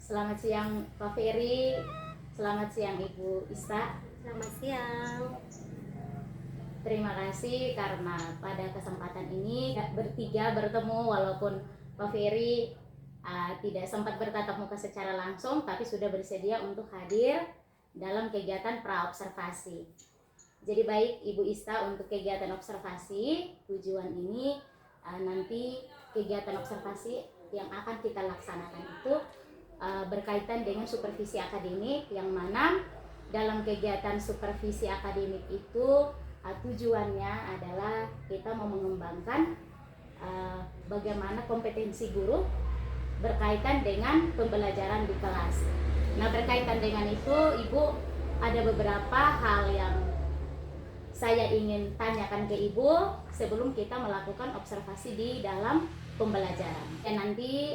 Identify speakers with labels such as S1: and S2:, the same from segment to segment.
S1: Selamat siang Pak Ferry, selamat siang Ibu Ista.
S2: Selamat siang.
S1: Terima kasih karena pada kesempatan ini bertiga bertemu walaupun Pak Ferry tidak sempat bertatap muka secara langsung, tapi sudah bersedia untuk hadir dalam kegiatan praobservasi. Jadi baik Ibu Ista, untuk kegiatan observasi tujuan ini nanti kegiatan observasi yang akan kita laksanakan itu berkaitan dengan supervisi akademik, yang mana dalam kegiatan supervisi akademik itu tujuannya adalah kita mau mengembangkan bagaimana kompetensi guru berkaitan dengan pembelajaran di kelas. Nah, berkaitan dengan itu Ibu, ada beberapa hal yang saya ingin tanyakan ke Ibu sebelum kita melakukan observasi di dalam pembelajaran. Dan nanti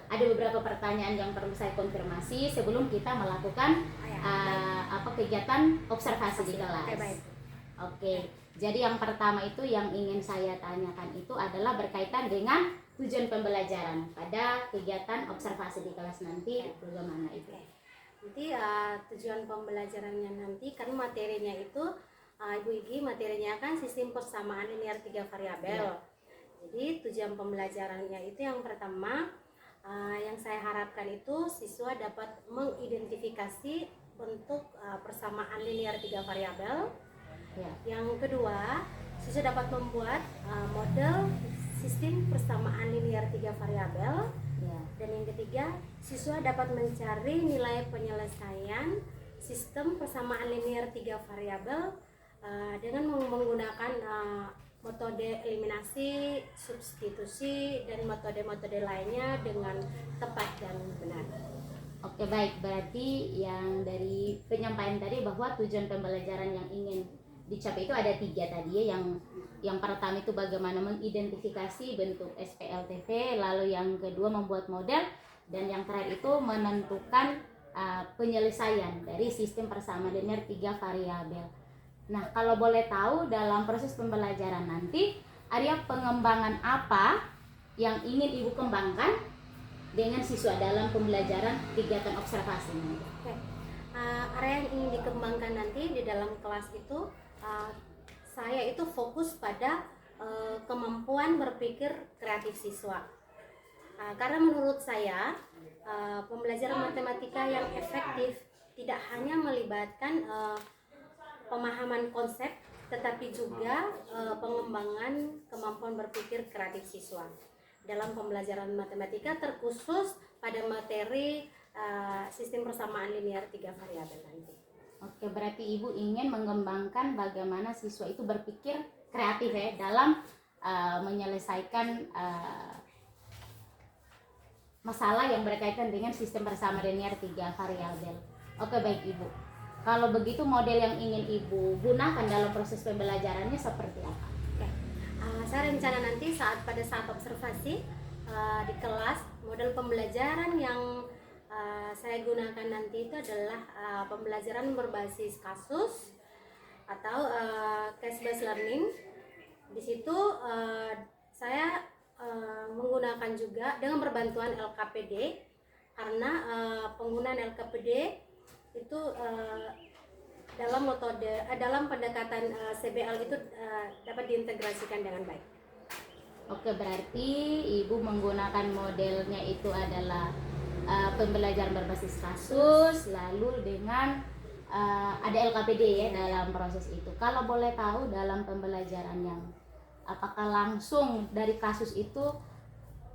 S1: ada beberapa pertanyaan yang perlu saya konfirmasi sebelum kita melakukan kegiatan observasi di kelas. Oke. Jadi yang pertama itu yang ingin saya tanyakan itu adalah berkaitan dengan tujuan pembelajaran pada kegiatan observasi di kelas nanti. Bagaimana itu?
S2: Nanti tujuan pembelajarannya nanti kan materinya itu Ibu Igi, materinya kan sistem persamaan linear 3 variabel. Jadi tujuan pembelajarannya itu yang pertama yang saya harapkan itu siswa dapat mengidentifikasi bentuk persamaan linear 3 variabel. Yang kedua, siswa dapat membuat model sistem persamaan linear 3 variabel. Dan yang ketiga, siswa dapat mencari nilai penyelesaian sistem persamaan linear 3 variabel dengan menggunakan metode eliminasi, substitusi, dan metode-metode lainnya dengan tepat dan benar.
S1: Oke, baik. Berarti yang dari penyampaian tadi bahwa tujuan pembelajaran yang ingin dicapai itu ada 3 tadi ya. Yang pertama itu bagaimana mengidentifikasi bentuk SPLTV, lalu yang kedua membuat model, dan yang terakhir itu menentukan penyelesaian dari sistem persamaan linear 3 variabel. Nah, kalau boleh tahu dalam proses pembelajaran nanti area pengembangan apa yang ingin Ibu kembangkan dengan siswa dalam pembelajaran kegiatan observasi nanti?
S2: Area yang ingin dikembangkan nanti di dalam kelas itu saya itu fokus pada kemampuan berpikir kreatif siswa. Karena menurut saya pembelajaran matematika yang efektif tidak hanya melibatkan pemahaman konsep, tetapi juga pengembangan kemampuan berpikir kreatif siswa. Dalam pembelajaran matematika terkhusus pada materi sistem persamaan linear 3 variabel nanti.
S1: Oke, berarti Ibu ingin mengembangkan bagaimana siswa itu berpikir kreatif ya dalam menyelesaikan masalah yang berkaitan dengan sistem persamaan linear 3 variabel. Oke, baik Ibu. Kalau begitu model yang ingin Ibu gunakan dalam proses pembelajarannya seperti apa?
S2: Saya rencana nanti pada saat observasi di kelas, model pembelajaran yang saya gunakan nanti itu adalah pembelajaran berbasis kasus atau case based learning. Di situ saya menggunakan juga dengan berbantuan LKPD, karena penggunaan LKPD itu dalam metode dalam pendekatan CBL itu dapat diintegrasikan dengan baik.
S1: Oke, berarti Ibu menggunakan modelnya itu adalah pembelajaran berbasis kasus, lalu dengan ada LKPD ya dalam proses itu. Kalau boleh tahu dalam pembelajaran yang apakah langsung dari kasus itu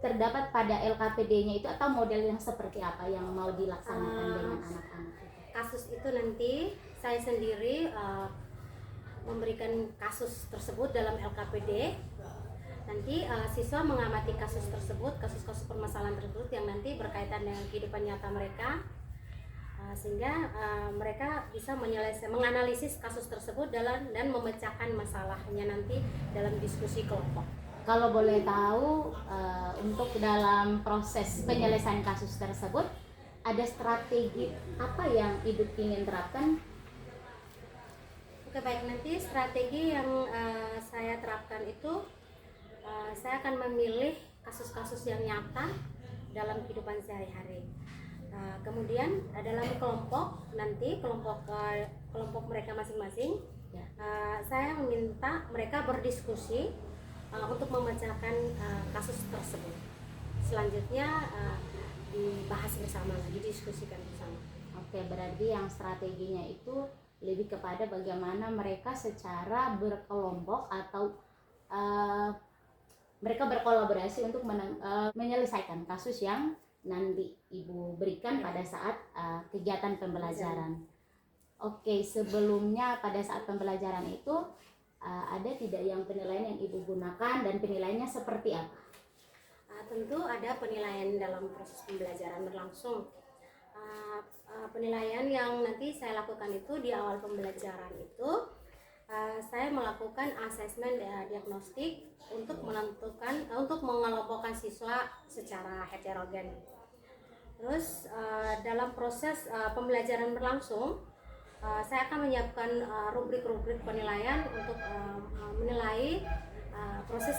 S1: terdapat pada LKPD-nya itu atau model yang seperti apa yang mau dilaksanakan dengan anak-anak?
S2: Kasus itu nanti saya sendiri memberikan kasus tersebut dalam LKPD. Nanti siswa mengamati kasus tersebut, kasus-kasus permasalahan tersebut yang nanti berkaitan dengan kehidupan nyata mereka, sehingga mereka bisa menganalisis kasus tersebut dan memecahkan masalahnya nanti dalam diskusi kelompok.
S1: Kalau boleh tahu untuk dalam proses penyelesaian kasus tersebut ada strategi apa yang Ibu ingin terapkan?
S2: Oke, baik. Nanti strategi yang saya terapkan itu saya akan memilih kasus-kasus yang nyata dalam kehidupan sehari-hari. Kemudian dalam kelompok nanti kelompok mereka masing-masing,
S1: Ya.
S2: saya meminta mereka berdiskusi untuk memecahkan kasus tersebut. Selanjutnya dibahas bersama, didiskusikan bersama.
S1: Oke, berarti yang strateginya itu lebih kepada bagaimana mereka secara berkelompok atau mereka berkolaborasi untuk menyelesaikan kasus yang nanti Ibu berikan pada saat kegiatan pembelajaran. Oke, sebelumnya pada saat pembelajaran itu ada tidak yang penilaian yang Ibu gunakan dan penilaiannya seperti apa?
S2: Tentu ada penilaian dalam proses pembelajaran berlangsung. Penilaian yang nanti saya lakukan itu di awal pembelajaran itu saya melakukan asesmen diagnostik untuk mengelompokkan siswa secara heterogen. Terus dalam proses pembelajaran berlangsung, saya akan menyiapkan rubrik-rubrik penilaian untuk menilai proses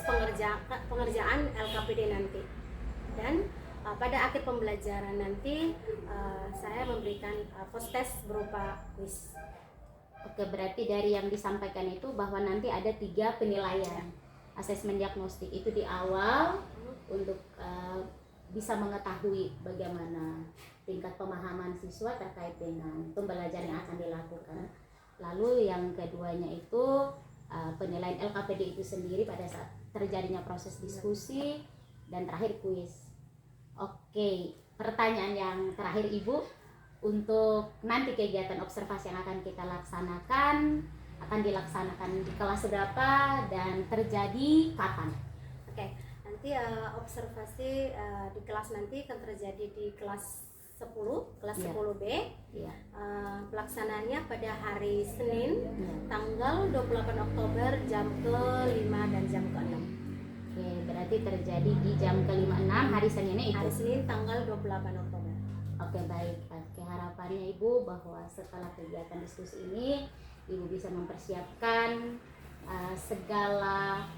S2: pengerjaan LKPD nanti. Dan pada akhir pembelajaran nanti saya memberikan post test berupa quiz.
S1: Oke, berarti dari yang disampaikan itu bahwa nanti ada 3 penilaian asesmen diagnostik itu di awal untuk bisa mengetahui bagaimana tingkat pemahaman siswa terkait dengan pembelajaran yang akan dilakukan. Lalu yang keduanya itu penilaian LKPD itu sendiri pada saat terjadinya proses diskusi, dan terakhir kuis. Oke, pertanyaan yang terakhir Ibu, untuk nanti kegiatan observasi yang akan kita laksanakan akan dilaksanakan di kelas berapa dan terjadi kapan?
S2: Oke, nanti observasi di kelas nanti akan terjadi di kelas 10, kelas 10B.
S1: Iya.
S2: Pelaksanaannya pada hari Senin,
S1: Iya.
S2: tanggal 28 Oktober jam ke-5 dan jam ke-6.
S1: Oke, berarti terjadi di jam ke-5-6 hari Seninnya itu.
S2: Hari Senin tanggal 28 Oktober.
S1: Oke, baik. Oke, harapannya Ibu bahwa setelah kegiatan diskusi ini Ibu bisa mempersiapkan segala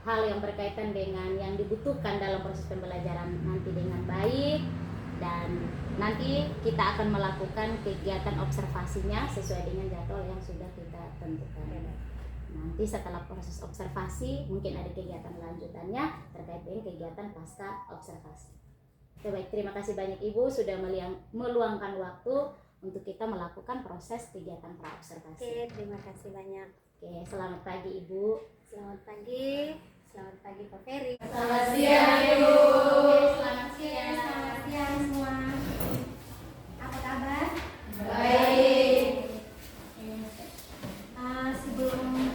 S1: hal yang berkaitan dengan yang dibutuhkan dalam proses pembelajaran nanti dengan baik, dan nanti kita akan melakukan kegiatan observasinya sesuai dengan jadwal yang sudah kita tentukan. Nanti setelah proses observasi mungkin ada kegiatan lanjutannya terkait dengan kegiatan pasca observasi. Oke, baik, terima kasih banyak Ibu sudah meluangkan waktu untuk kita melakukan proses kegiatan praobservasi.
S2: Oke, terima kasih banyak.
S1: Oke, selamat pagi Ibu.
S2: Selamat pagi Pak Ferry.
S1: Selamat siang Ibu.
S2: Selamat siang semua. Apa kabar?
S1: Baik.
S2: Sebelum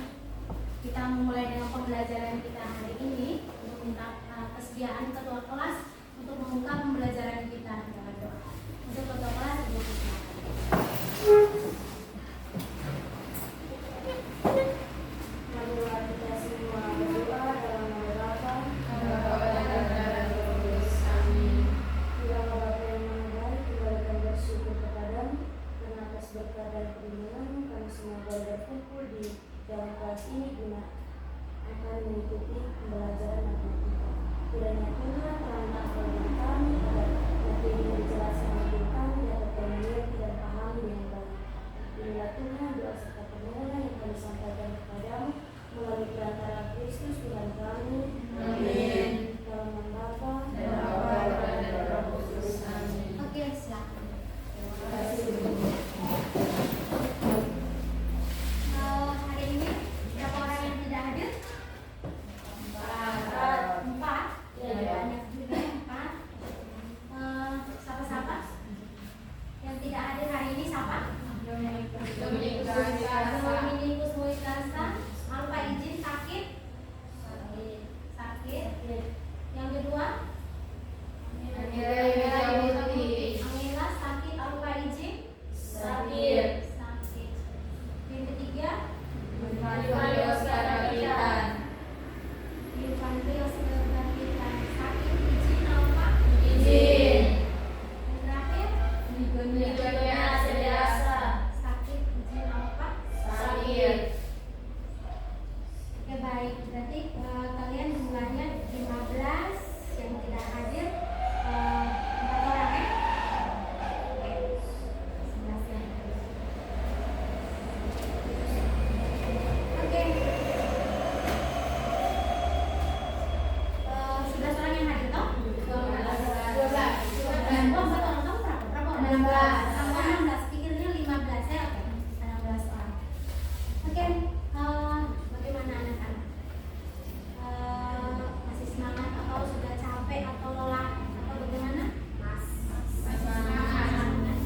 S2: kita memulai dengan pembelajaran kita hari ini, untuk minta kesediaan ketua kelas untuk membuka pembelajaran kita dengan doa. Untuk ketua kelas, Ibu silakan. Marilah kita semua berdoa dalam nama Bapa, dan Putra, dan Roh Kudus. Amin. tambah 16, pikirnya 15 ya. Oke, 16 orang. Oke, bagaimana anak-anak? Masih semangat atau sudah capek atau lelah atau bagaimana? Semangat.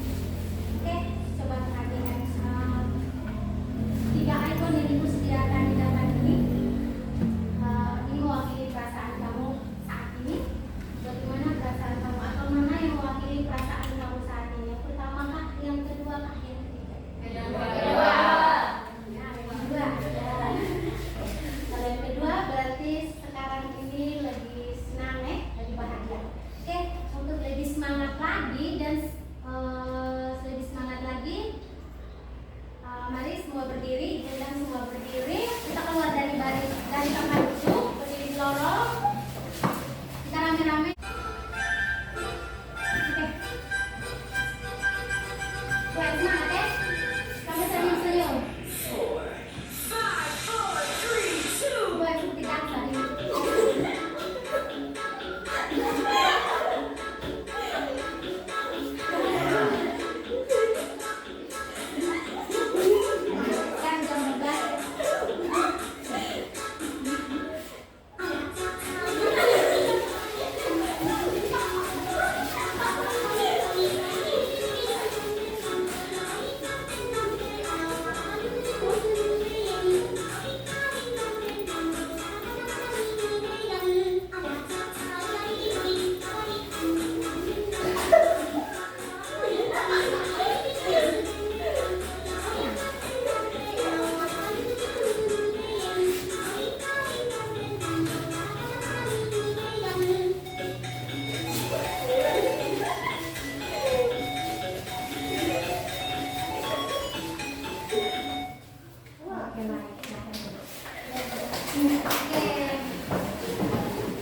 S2: Oke, coba perhatikan 3 ikon yang ibu sediakan di depan ini. Ini mewakili perasaan kamu saat ini. Bagaimana perasaan kamu atau mana yang mewakili perasaan kamu saat ini? Yang pertama kah? Yang kedua kah? Yang ketiga? Yang kedua. Ya, yang kedua. Kalau yang kedua berarti sekarang ini lebih senang lebih bahagia. Oke, untuk lebih semangat lagi dan lebih semangat lagi, mari semua berdiri, dan semua berdiri. Kita keluar dari tempat duduk, berdiri di lorong. Kita rame-rame. Oke. Buat semangat ya. Kamu senyum-senyum. Buat seperti dansa nih. Kan jam 12. Oke, baik. Oke.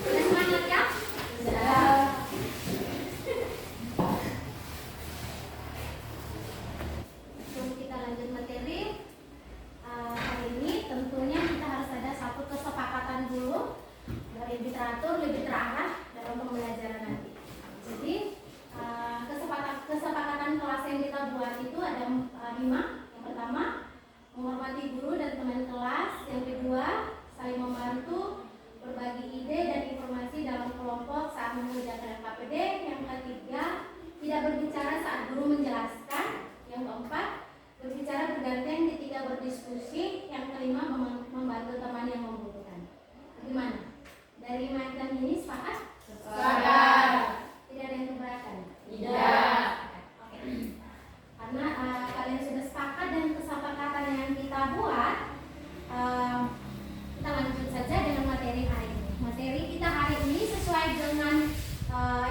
S2: Sudah semangat ya? Sudah. Sebelum kita lanjut materi, hari ini tentunya kita harus ada satu kesepakatan dulu dari lebih teratur, lebih terarah dalam pembelajaran nanti. Jadi kesepakatan kelas yang kita buat itu ada 5. Yang pertama, menghormati guru dan teman kelas. Yang kedua, saling membantu, berbagi ide dan informasi dalam kelompok saat mengerjakan KPD. Yang ketiga, tidak berbicara saat guru menjelaskan. Yang keempat, berbicara bergantian ketika berdiskusi. Yang kelima, membantu teman yang membutuhkan. Bagaimana? Dari materi ini sepakat?
S1: Sepakat.
S2: Tidak ada yang keberatan?
S1: Tidak.
S2: Oke. Karena kalian sudah sepakat dan kesepakatan yang kita buat, kita lanjut saja dengan materi hari ini. Materi kita hari ini sesuai dengan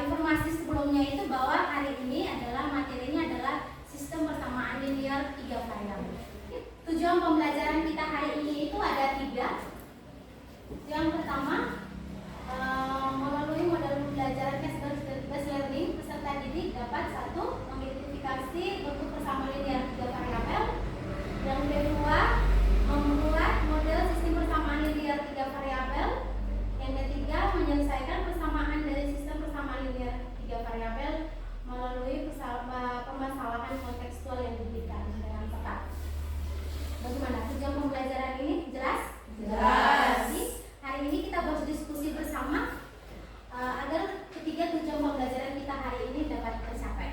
S2: informasi sebelumnya itu bahwa hari ini adalah materinya adalah sistem persamaan linear 3 variabel. Tujuan pembelajaran kita hari ini itu ada 3. Yang pertama, melalui model pembelajaran based learning, peserta didik dapat 1. Mengidentifikasi bentuk persamaan linear 3 variabel. Yang kedua, membuat model sistem persamaan linear 3 variabel. Yang ketiga, menyelesaikan persamaan dari sistem persamaan linear 3 variabel melalui permasalahan kontekstual yang diberikan dengan tepat. Bagaimana tujuan pembelajaran ini? Jelas?
S1: Jelas.
S2: Jadi, hari ini kita berdiskusi bersama agar ketiga tujuan pembelajaran kita hari ini dapat tercapai.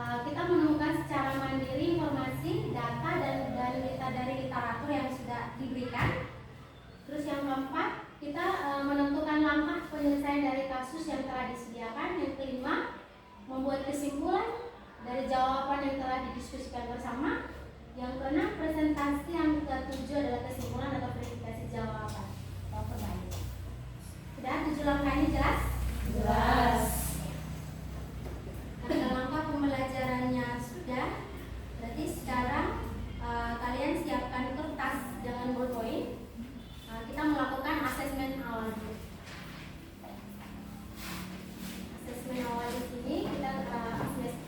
S2: kita menemukan secara mandiri informasi, data dan dari literatur yang sudah diberikan. Terus yang keempat, kita menentukan langkah penyelesaian dari kasus yang telah disediakan. Yang kelima, membuat kesimpulan dari jawaban yang telah didiskusikan bersama. Yang keenam, presentasi. Yang ketujuh adalah kesimpulan atau verifikasi jawaban atau perbandingan. Sudah 7 langkah ini jelas?
S1: Jelas.
S2: Nah, langkah pembelajarannya sudah. Berarti sekarang kalian siapkan kertas dengan ballpoint. Kita melakukan asesmen awal dulu. Asesmen awal di sini kita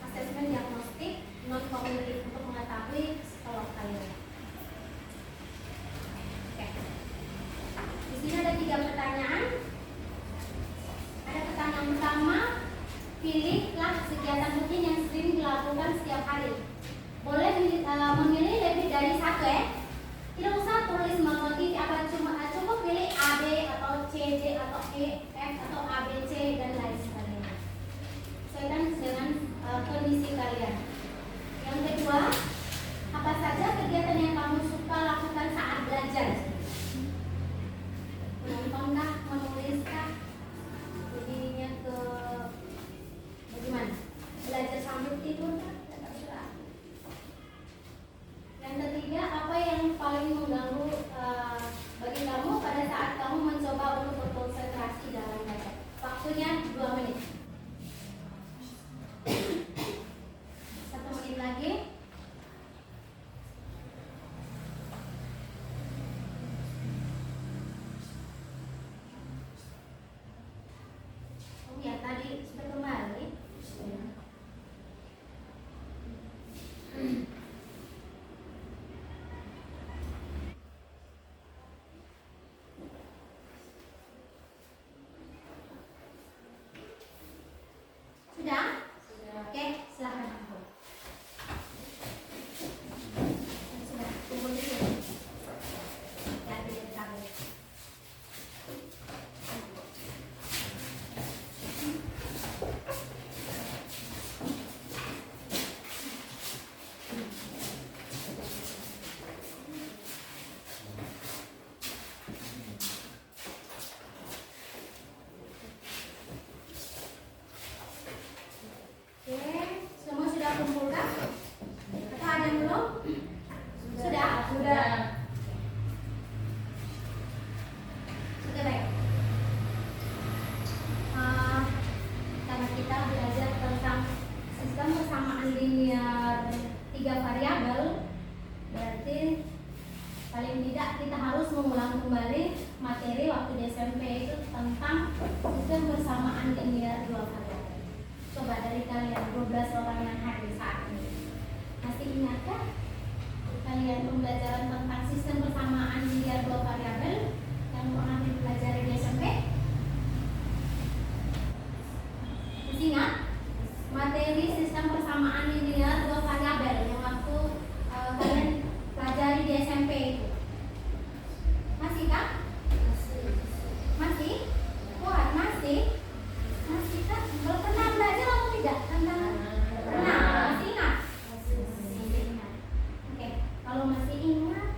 S2: asesmen diagnostik non kognitif untuk mengetahui psikolog kalian. Oke. Di sini ada 3 pertanyaan. Ada pertanyaan pertama, pilihlah kegiatan rutin yang sering dilakukan setiap hari. Boleh memilih lebih dari 1 ya. Tidak usah tulis monotif apa, cukup pilih A, B atau C, D atau E, F atau A, B, C dan lain sebagainya. Sesuaikan dengan kondisi kalian. Yang kedua, apa saja kegiatan yang kamu suka lakukan saat belajar? Menontonkah, menuliskah? Jadinya ke bagaimana? Belajar sambil tidur kan? Yang ketiga, apa yang paling mengganggu bagi kamu pada saat kamu mencoba untuk berkonsentrasi dalam belajar? Waktunya 2 menit. 1 menit lagi. Oh ya, tadi sudah kembali. Sudah? Oke, silahkan. Sudah, tunggu di sini. Ya, di tablet. Oke, semua sudah kumpulkan? Atau ada yang belum? Sudah? Sudah. Oke, baik. Karena kita belajar tentang sistem persamaan linear 3 variabel, berarti paling tidak kita harus mengulang kembali materi waktu di SMP itu tentang sistem persamaan linear 2 variabel. Coba dari kalian 12 orang yang hadir saat ini, masih ingatkah kalian pembelajaran tentang sistem persamaan linear 2 variabel yang pernah dipelajari di SMP? Masih ingat materi sistem persamaan linear 2 variabel yang waktu kalian pelajari di SMP itu? Masih kah? Masih? Kuat? Masih? Masih kan? Kalau pernah belajar atau tidak? Pernah? Masih ingat? Masih ingat. Oke, kalau masih ingat,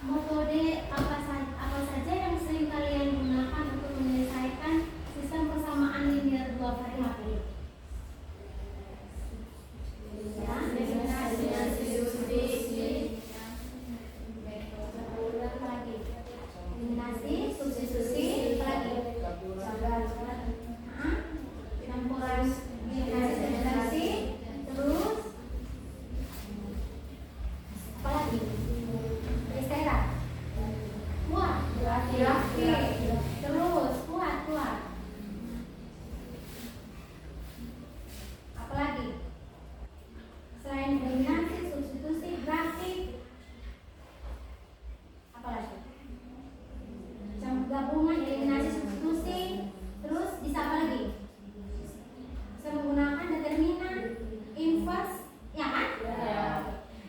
S2: metode apa saja yang sering kalian gunakan untuk menyelesaikan sistem persamaan linear 2 variabel? Ya, eliminasi, substitusi. Apa lagi? Eliminasi, substitusi, apa lagi? Campuran eliminasi, substitusi, terus apa lagi? Istilah kuat, laki-laki, terus kuat. Apa lagi? Selain eliminasi, substitusi, grafik, apa lagi? Gabungan, eliminasi, substitusi, terus bisa apa lagi? Bisa menggunakan determinan, inverse, ya kan? Ya.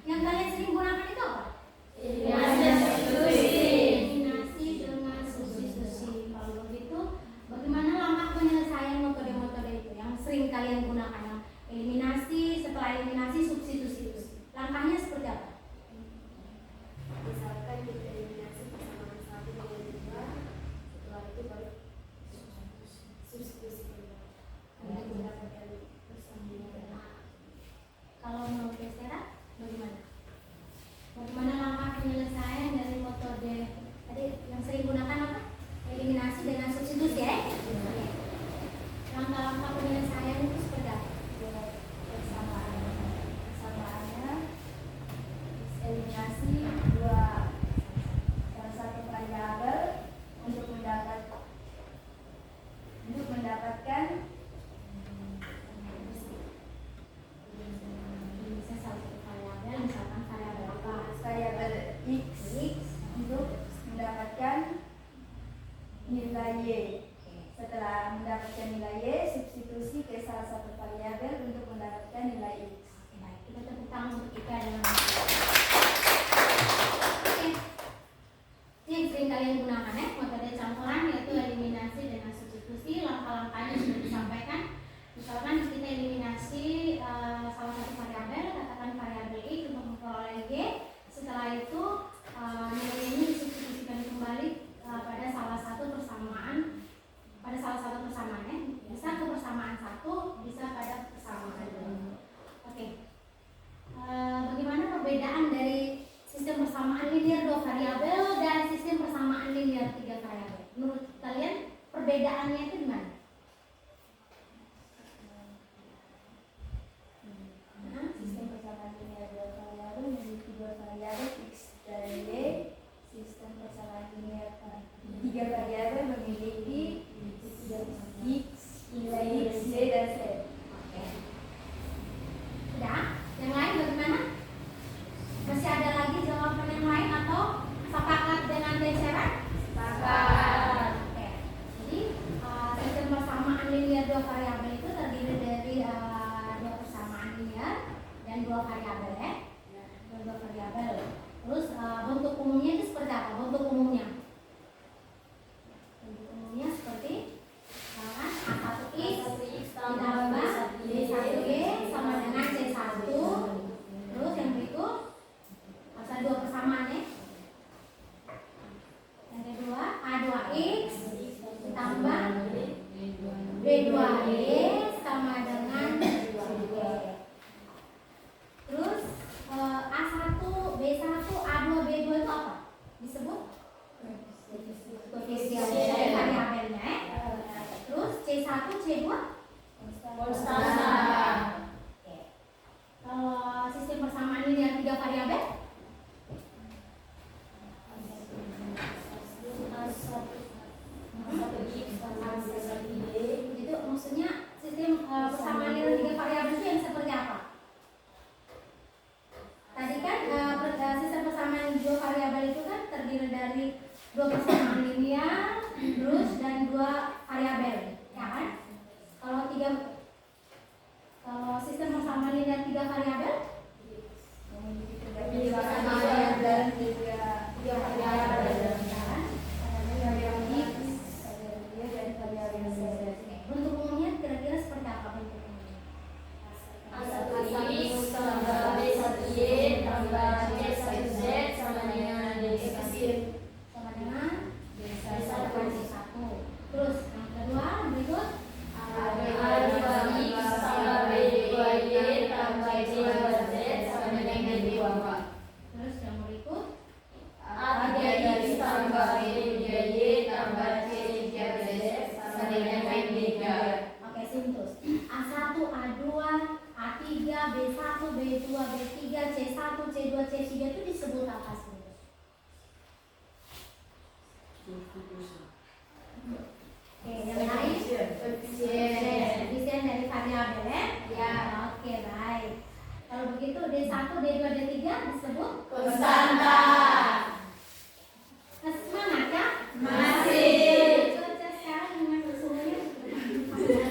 S2: Yang kalian sering gunakan itu apa? Eliminasi dengan substitusi. Kalau begitu, bagaimana langkah penyelesaian metode-metode itu yang sering kalian gunakan?
S3: Eliminasi, setelah eliminasi substitusi. Langkahnya seperti apa?
S2: Misalkan kita eliminasi persamaan 1 dengan 2, setelah itu baru substitusi kembali. Untuk mendapatkan persamaan.
S3: Kalau menurut Estera bagaimana? Bagaimana langkah penyelesaian dari metode tadi yang sering gunakan apa? Eliminasi dengan substitusi ya? Oke. Langkah-langkah penyelesaian itu seperti apa?
S4: Persamaannya eliminasi salah satu variabel untuk mendapatkan
S3: Bisa satu variabel, misalkan variabel apa?
S4: variabel x untuk mendapatkan nilai y. Setelah mendapatkan nilai y, substitusi ke salah satu variabel untuk mendapatkan nilai x.
S3: Oke, baik. Kita tepuk tangan untuk Ika dalam Oke. Ini yang sering kalian gunakan ya, metode campuran yaitu eliminasi dengan substitusi. Langkah-langkahnya sudah disampaikan. Misalkan kita eliminasi salah satu variabel, katakan variabel x untuk memperoleh y. Setelah itu nilai ini disubstitusikan kembali pada salah satu persamaan ya. Bisa ke persamaan 1, bisa pada persamaan 2. Oke. Bagaimana perbedaan dari sistem persamaan linear 2 variabel dan sistem persamaan linear 3 variabel? Menurut kalian perbedaannya itu di mana?
S4: Sistem persamaan linear 2 variabel memiliki 2 variabel x dan y. Sistem persamaan linear 3 variabel memiliki x, nilai x, y, dan z.
S3: Oke. Sudah? Yang lain bagaimana? Masih ada lagi jawaban yang lain atau sepakat dengan Desera?
S4: Sepakat.
S3: Oke. Jadi sistem persamaan linear 2 variabel itu terdiri dari 2 persamaan linear dan 2 variabel ya. Dan 2 variabel. Terus bentuk umumnya itu seperti apa? Bentuk umumnya? Bentuk umumnya seperti A1x ditambah B1y sama dengan C1. Terus yang berikut ada 2 persamaan ya. Yang kedua A2x ditambah B2y sama dengan C2. Terus A1, B1, A2, B2 itu apa? Disebut koefisien dari variabelnya ya. Terus C1, C2
S4: Konstanta.
S3: Oke. Kalau sistem persamaan linear 3 variabel itu maksudnya sistem persamaan linear 3 variabel itu yang seperti apa? Tadi kan sistem persamaan 2 variabel itu kan terdiri dari 2 persamaan linear terus dan 2 variabel ya kan? Kalau sistem persamaan linear 3 variabel
S4: Memiliki persamaan dan 3 variabel.
S3: Bentuk umumnya kira-kira seperti apa bentuk umumnya?
S4: A1x tambah B1y tambah C1z sama dengan D1.
S3: Sama dengan B1. Terus yang kedua berikut
S4: A2x tambah B2y tambah C2z sama dengan D2.
S3: Terus yang berikut
S4: A3x tambah B3y tambah C3z sama dengan D3.
S3: Oke, sintus. A1, A2, A3, B1, B2, B3, C1, C2, C3 itu disebut apa sintus? Oke, yang lain koefisien dari variabel ya? Ya, oke, baik. Kalau begitu D1, D2, D3 disebut
S4: Konstanta.
S3: Semangat ya?
S4: Masih.
S3: Cuaca sekarang dengan suhunya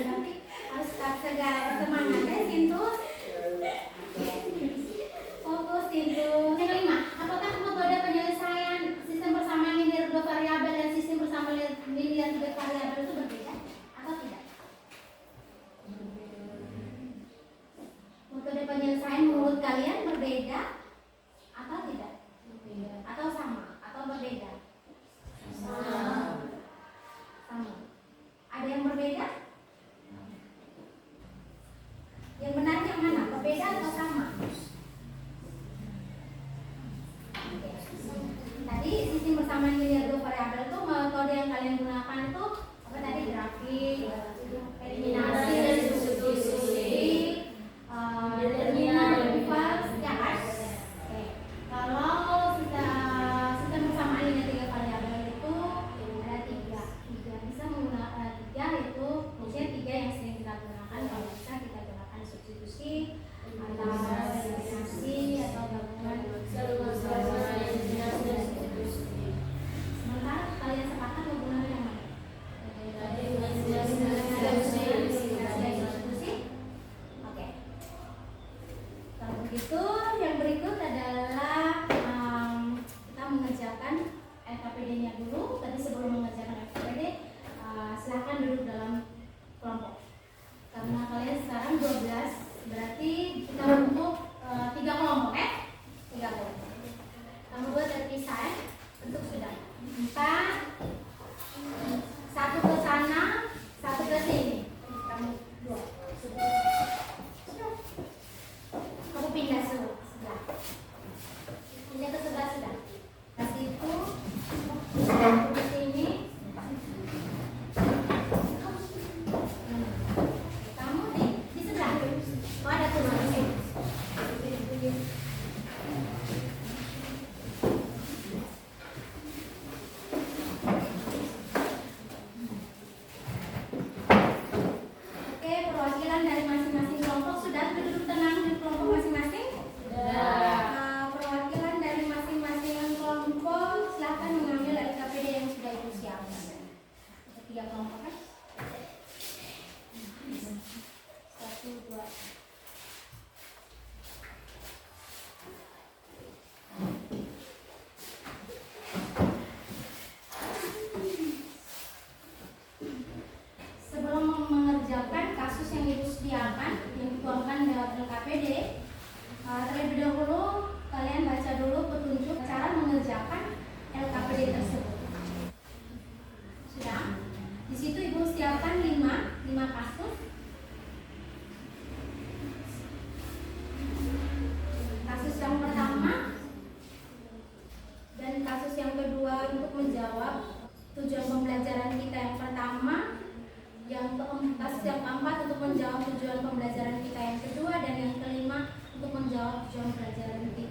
S3: tapi harus tetap semangat ya, sintus. Fokus sintus. Yang kelima, apakah metode penyelesaian sistem persamaan linear 2 variabel dan sistem persamaan linear 3 variabel itu berbeda atau tidak? beda atau sama? Tadi sistem persamaan linear dua variabel itu metode yang kalian gunakan itu apa tadi? Grafik, eliminasi, substitusi, determinan, inverse, ya kan? Oke. Kalau sistem persamaan linear tiga variabel itu ada tiga bisa menggunakan tiga itu maksudnya tiga yang sering kita gunakan. Kalau bisa kita gunakan substitusi atau eliminasi atau gabungan. Sementara kalian sepakat menggunakan yang mana? Substitusi. Oke. Kalau begitu, yang berikut adalah kita mengerjakan LKPD-nya dulu. Tadi sebelum mengerjakan LKPD, silahkan duduk dalam kelompok. Karena kalian sekarang 12, berarti kita bentuk 3 kelompok, 3 kelompok. Kamu buat terpisah, bentuk sudah 4, 1 ke sana, 1 ke sini. Kamu 2. Kamu pindah sebelah. Pindah ke sebelah sudah. Kasih itu ke sini. Kamu di sebelah. Oh, ada tulisan di sini. Oke, perwakilan dari masing-masing kelompok sudah duduk tenang di kelompok masing-masing? Sudah. Perwakilan dari masing-masing kelompok silakan mengambil LKPD yang sudah ibu siapkan. Ada 3 kelompok kan? 1, 2. Sebelum mengerjakan kasus yang ibu sediakan yang dituangkan dalam LKPD, terlebih dahulu kalian baca dulu petunjuk cara mengerjakan LKPD tersebut. Sudah? Di situ ibu siapkan 5 kasus. Kasus yang pertama dan kasus yang kedua untuk menjawab tujuan pembelajaran kita yang pertama, kasus yang keempat untuk menjawab tujuan pembelajaran kita yang kedua, dan yang kelima untuk menjawab tujuan pembelajaran kita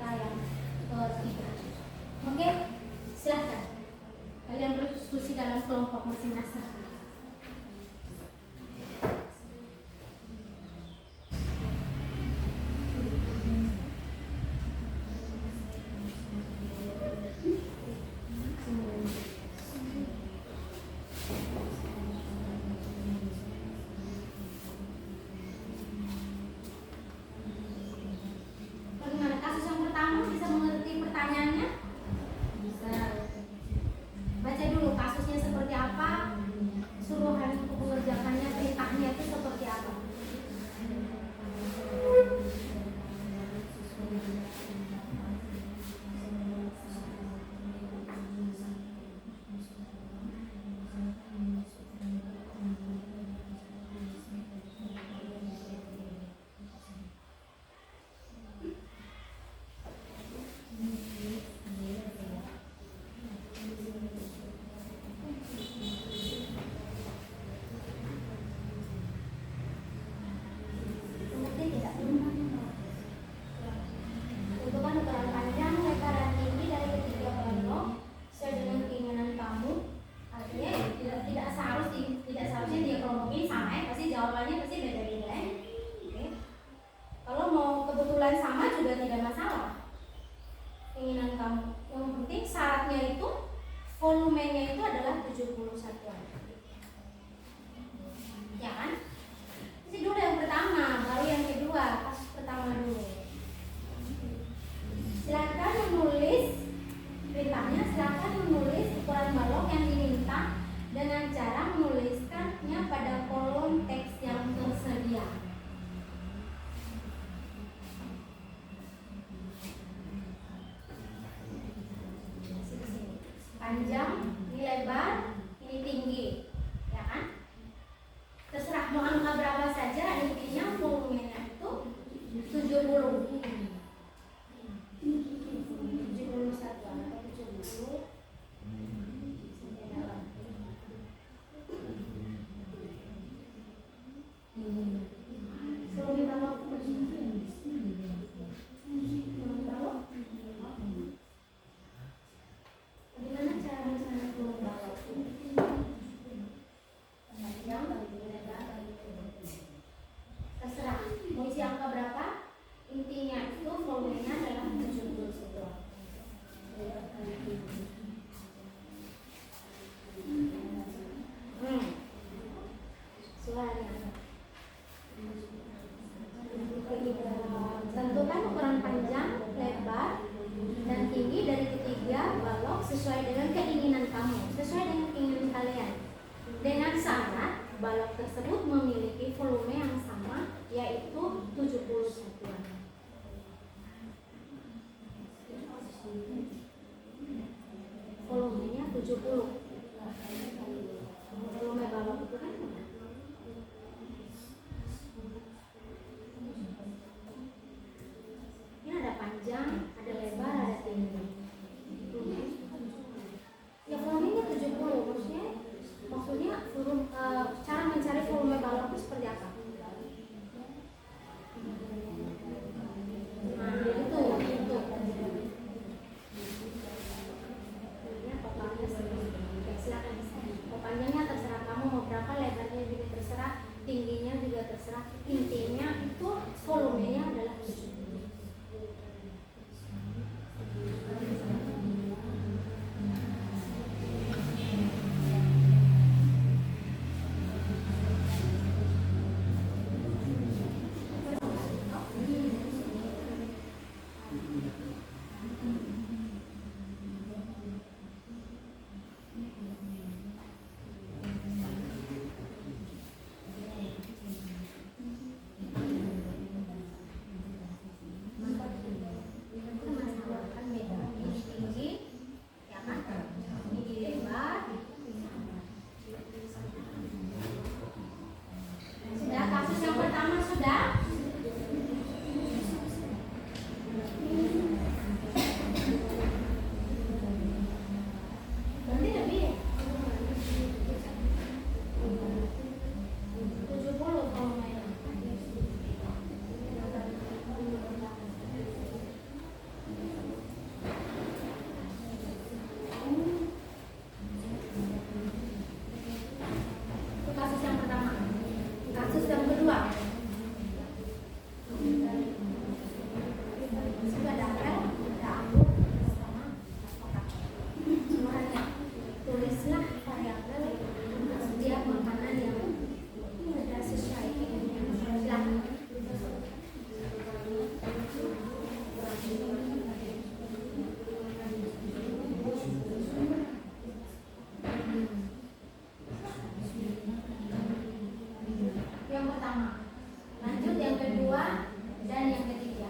S3: 70. Volume balok itu kan ini ada panjang, ada lebar, ada tinggi. Ya volumenya 70, maksudnya cara mencari volume balok itu seperti apa? Nah, itu. Ya, totalnya silakan. Panjangnya terserah kamu mau berapa, lebarnya juga terserah, tingginya juga terserah. Intinya itu volumenya adalah 70. Sudah, kasus yang pertama sudah. Berarti lebih ya? 70 kalau main. Itu kasus yang pertama. Kasus yang kedua. Sudah ada apel, ada anggur, sama kotak. Semuanya. Tulislah variabel setiap makanan yang sudah sesuai. Silakan. Yang pertama, lanjut yang kedua dan yang ketiga.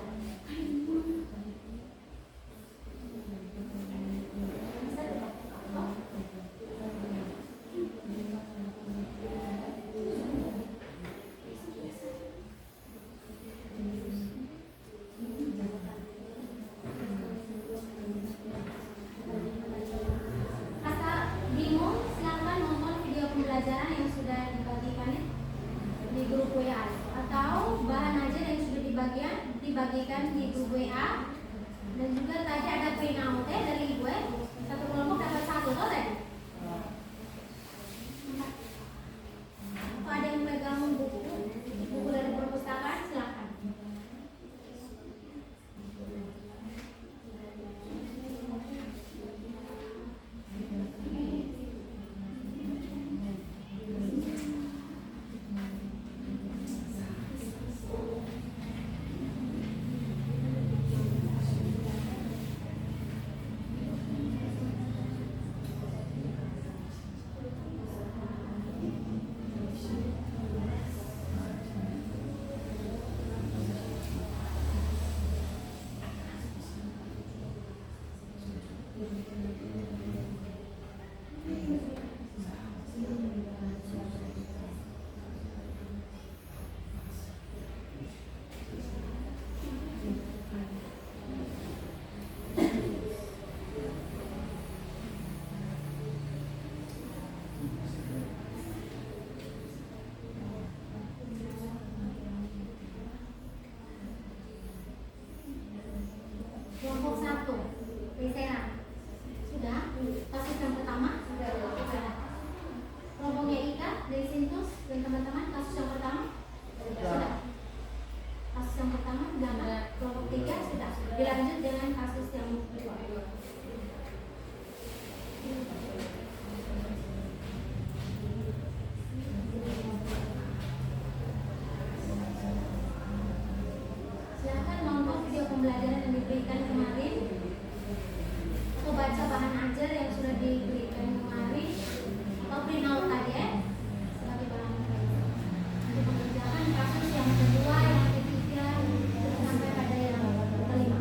S3: Bisa dipakai. Kata bingung, silakan nonton video pembelajaran yang sudah dibagikan di grup WA atau bahan ajar yang sudah dibagikan di grup WA, dan juga tadi ada printout dari ibu satu kelompok dapat satu toh tadi. Atau ada yang pegang buku dari perpustakaan, silakan. Kelompok 1, Risehan. Sudah? Kasus yang pertama? Sudah. Kelompoknya Ika, dari Sintus dan teman-teman, kasus yang pertama? Sudah. Kasus yang pertama sudah. Kelompok 3 sudah. Dilanjut dengan kasus yang kedua. Silakan nonton video pembelajaran yang diberikan kemarin atau baca bahan ajar yang sudah diberikan kemarin atau printout tadi ya sebagai bahan ajar. Nanti mengerjakan kasus yang kedua, yang ketiga sampai pada yang kelima.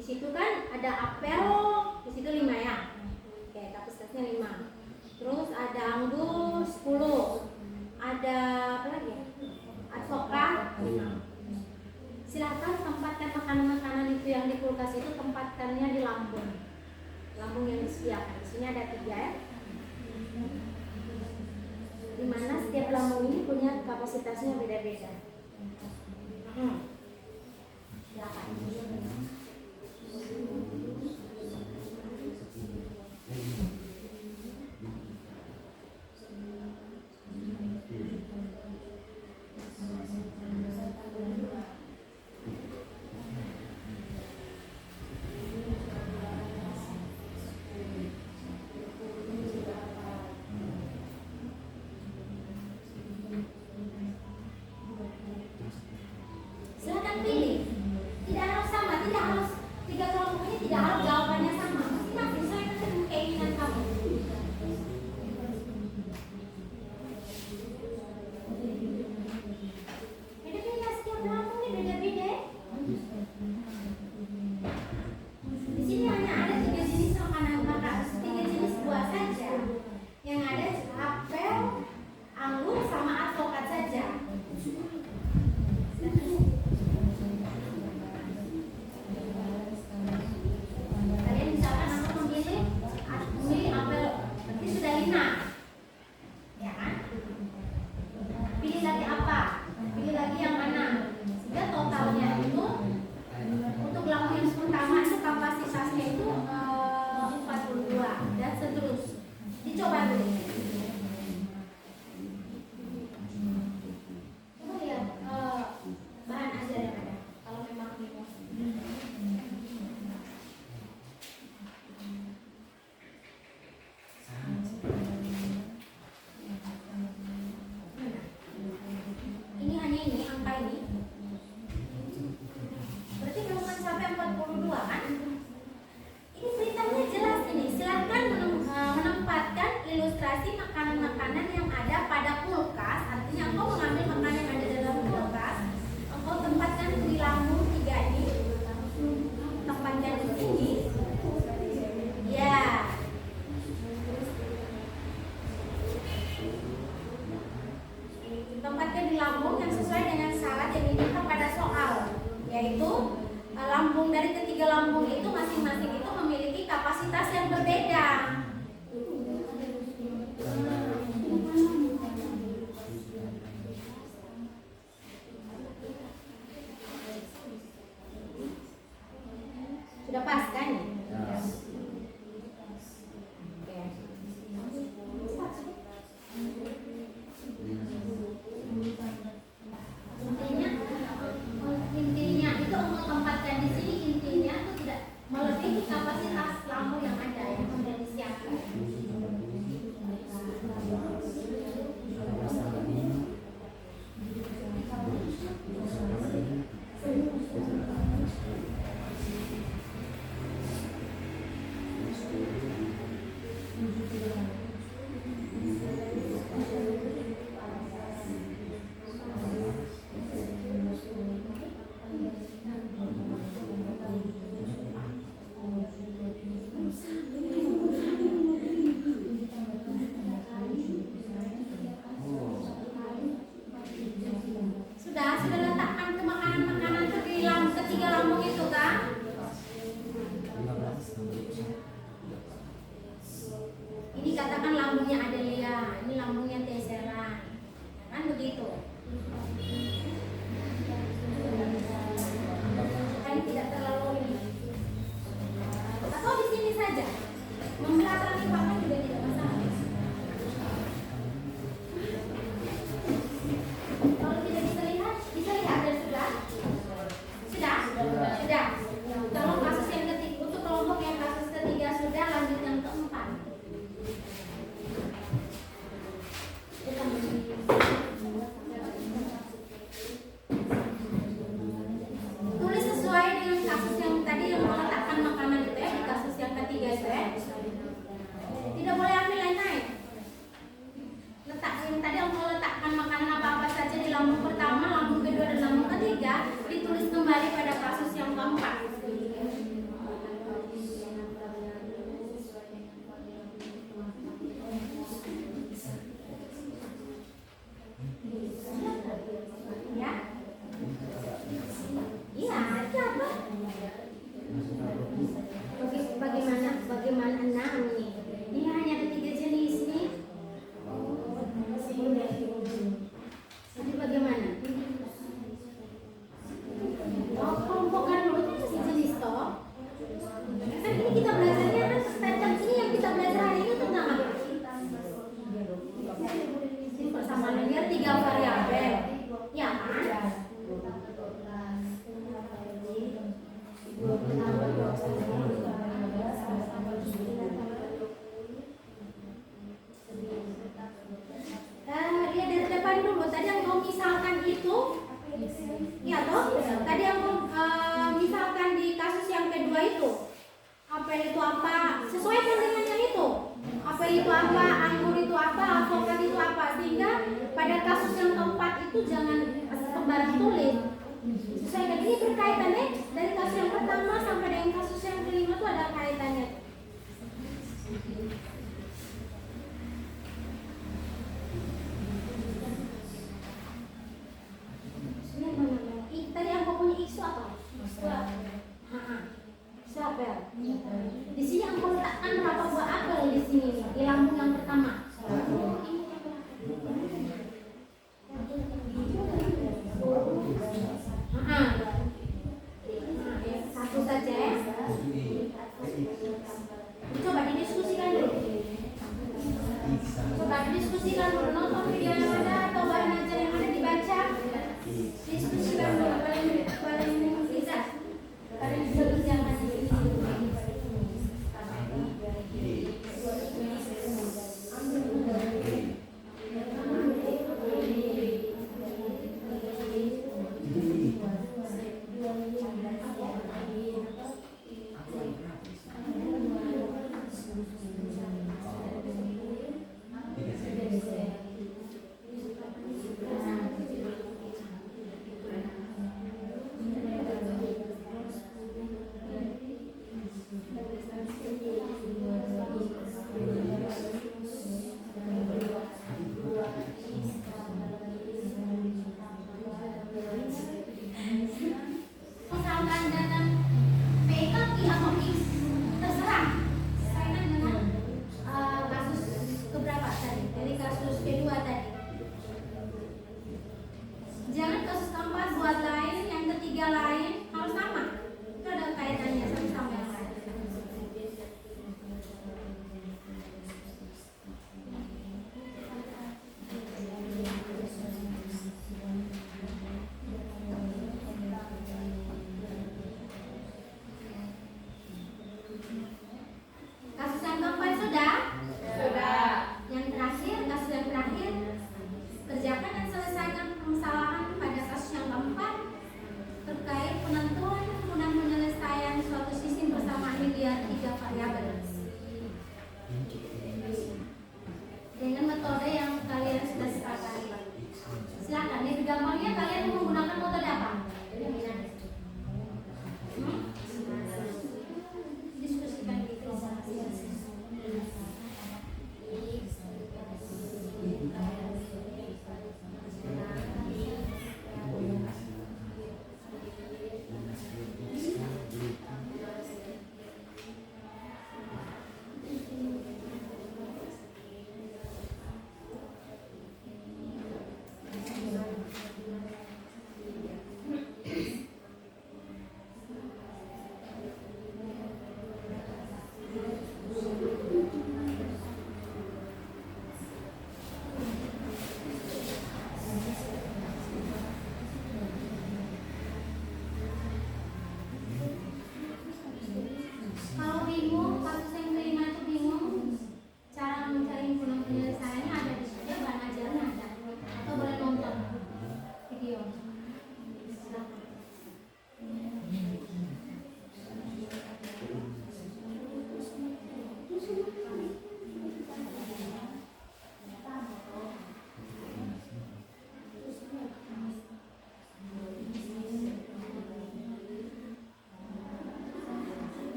S2: Di situ kan ada apel, di situ 5 ya. Oke, kapasitasnya 5. Terus ada anggur 10. Ada apa lagi? Advokat 5. Silakan tempatkan makanan-makanan itu yang di kulkas itu, tempatkannya di lambung. Lambung yang disediakan. Di sini ada 3 ya. Di mana setiap lambung ini punya kapasitasnya beda-beda. Silakan. Silakan pilih. Tidak harus sama, tidak harus 3 kelompok ini tidak harus jawabannya sama. Masing-masing silakan dengan keinginan kamu. Beda-beda, setiap lambung ini beda-beda. Di sini hanya ada 3 jenis makanan, 3 jenis buah saja. Yang ada apel, anggur, sama advokat saja. Kalian misalkan aku memilih apel, berarti sudah 5, ya kan? Pilih lagi apa? Pilih lagi yang mana? Sehingga totalnya itu untuk lambung yang pertama itu kapasitasnya itu 42 dan seterusnya. Dicoba dulu. Coba lihat bahan aja yang ada. Kalau memang bingung. Ini hanya ini, angka ini. Berarti belum mencapai 42 kan? Ini beritanya jelas ini. Silahkan menempatkan ilustrasi makanan-makanan yang ada pada kulkas. Artinya engkau mengambil makanan yang ada dalam kulkas, engkau tempatkan di lambung 3 ini. Tempatkan di sini. Ya. Tempatkan di lambung yang sesuai dengan syarat yang diminta pada soal, yaitu lambung dari ketiga lambung itu masing-masing itu memiliki kapasitas yang berbeda. Sudah pas kan? Oke. Intinya itu untuk tempatkan di sini, intinya itu tidak melebihi kapasitas lambung yang ada yang sudah disiapkan.
S3: Bagaimana enam nih? Ini hanya ada 3 jenis nih. Jadi bagaimana? Oh, kelompokan dulu itu masih jenis toh. Kan ini kita belajarnya kan tentang ini yang kita belajar hari ini tentang apa? Sistem persamaan linear 3 variabel. Ya kan? Lihat dari depan dulu. Tadi yang kau misalkan itu, ya toh? Tadi yang kau misalkan di kasus yang kedua itu, apel itu apa? Sesuaikan dengan yang itu. Apel itu apa? Anggur itu apa? Alpukat itu apa? Sehingga pada kasus yang keempat itu jangan sembarang tulis. Sesuaikan, ini berkaitan dari kasus yang pertama sampai dengan kasus yang kelima itu ada kaitannya. Tadi yang kau punya isu apa? Isu apel. Di sini yang kau letakkan berapa buah apel di sini nih, di lambung yang pertama. Satu saja ya. Coba didiskusikan dulu. Nonton video yang ada atau bahan ajar yang ada dibaca. Diskusikan dulu paling bisa. Paling bagus yang ada di sini.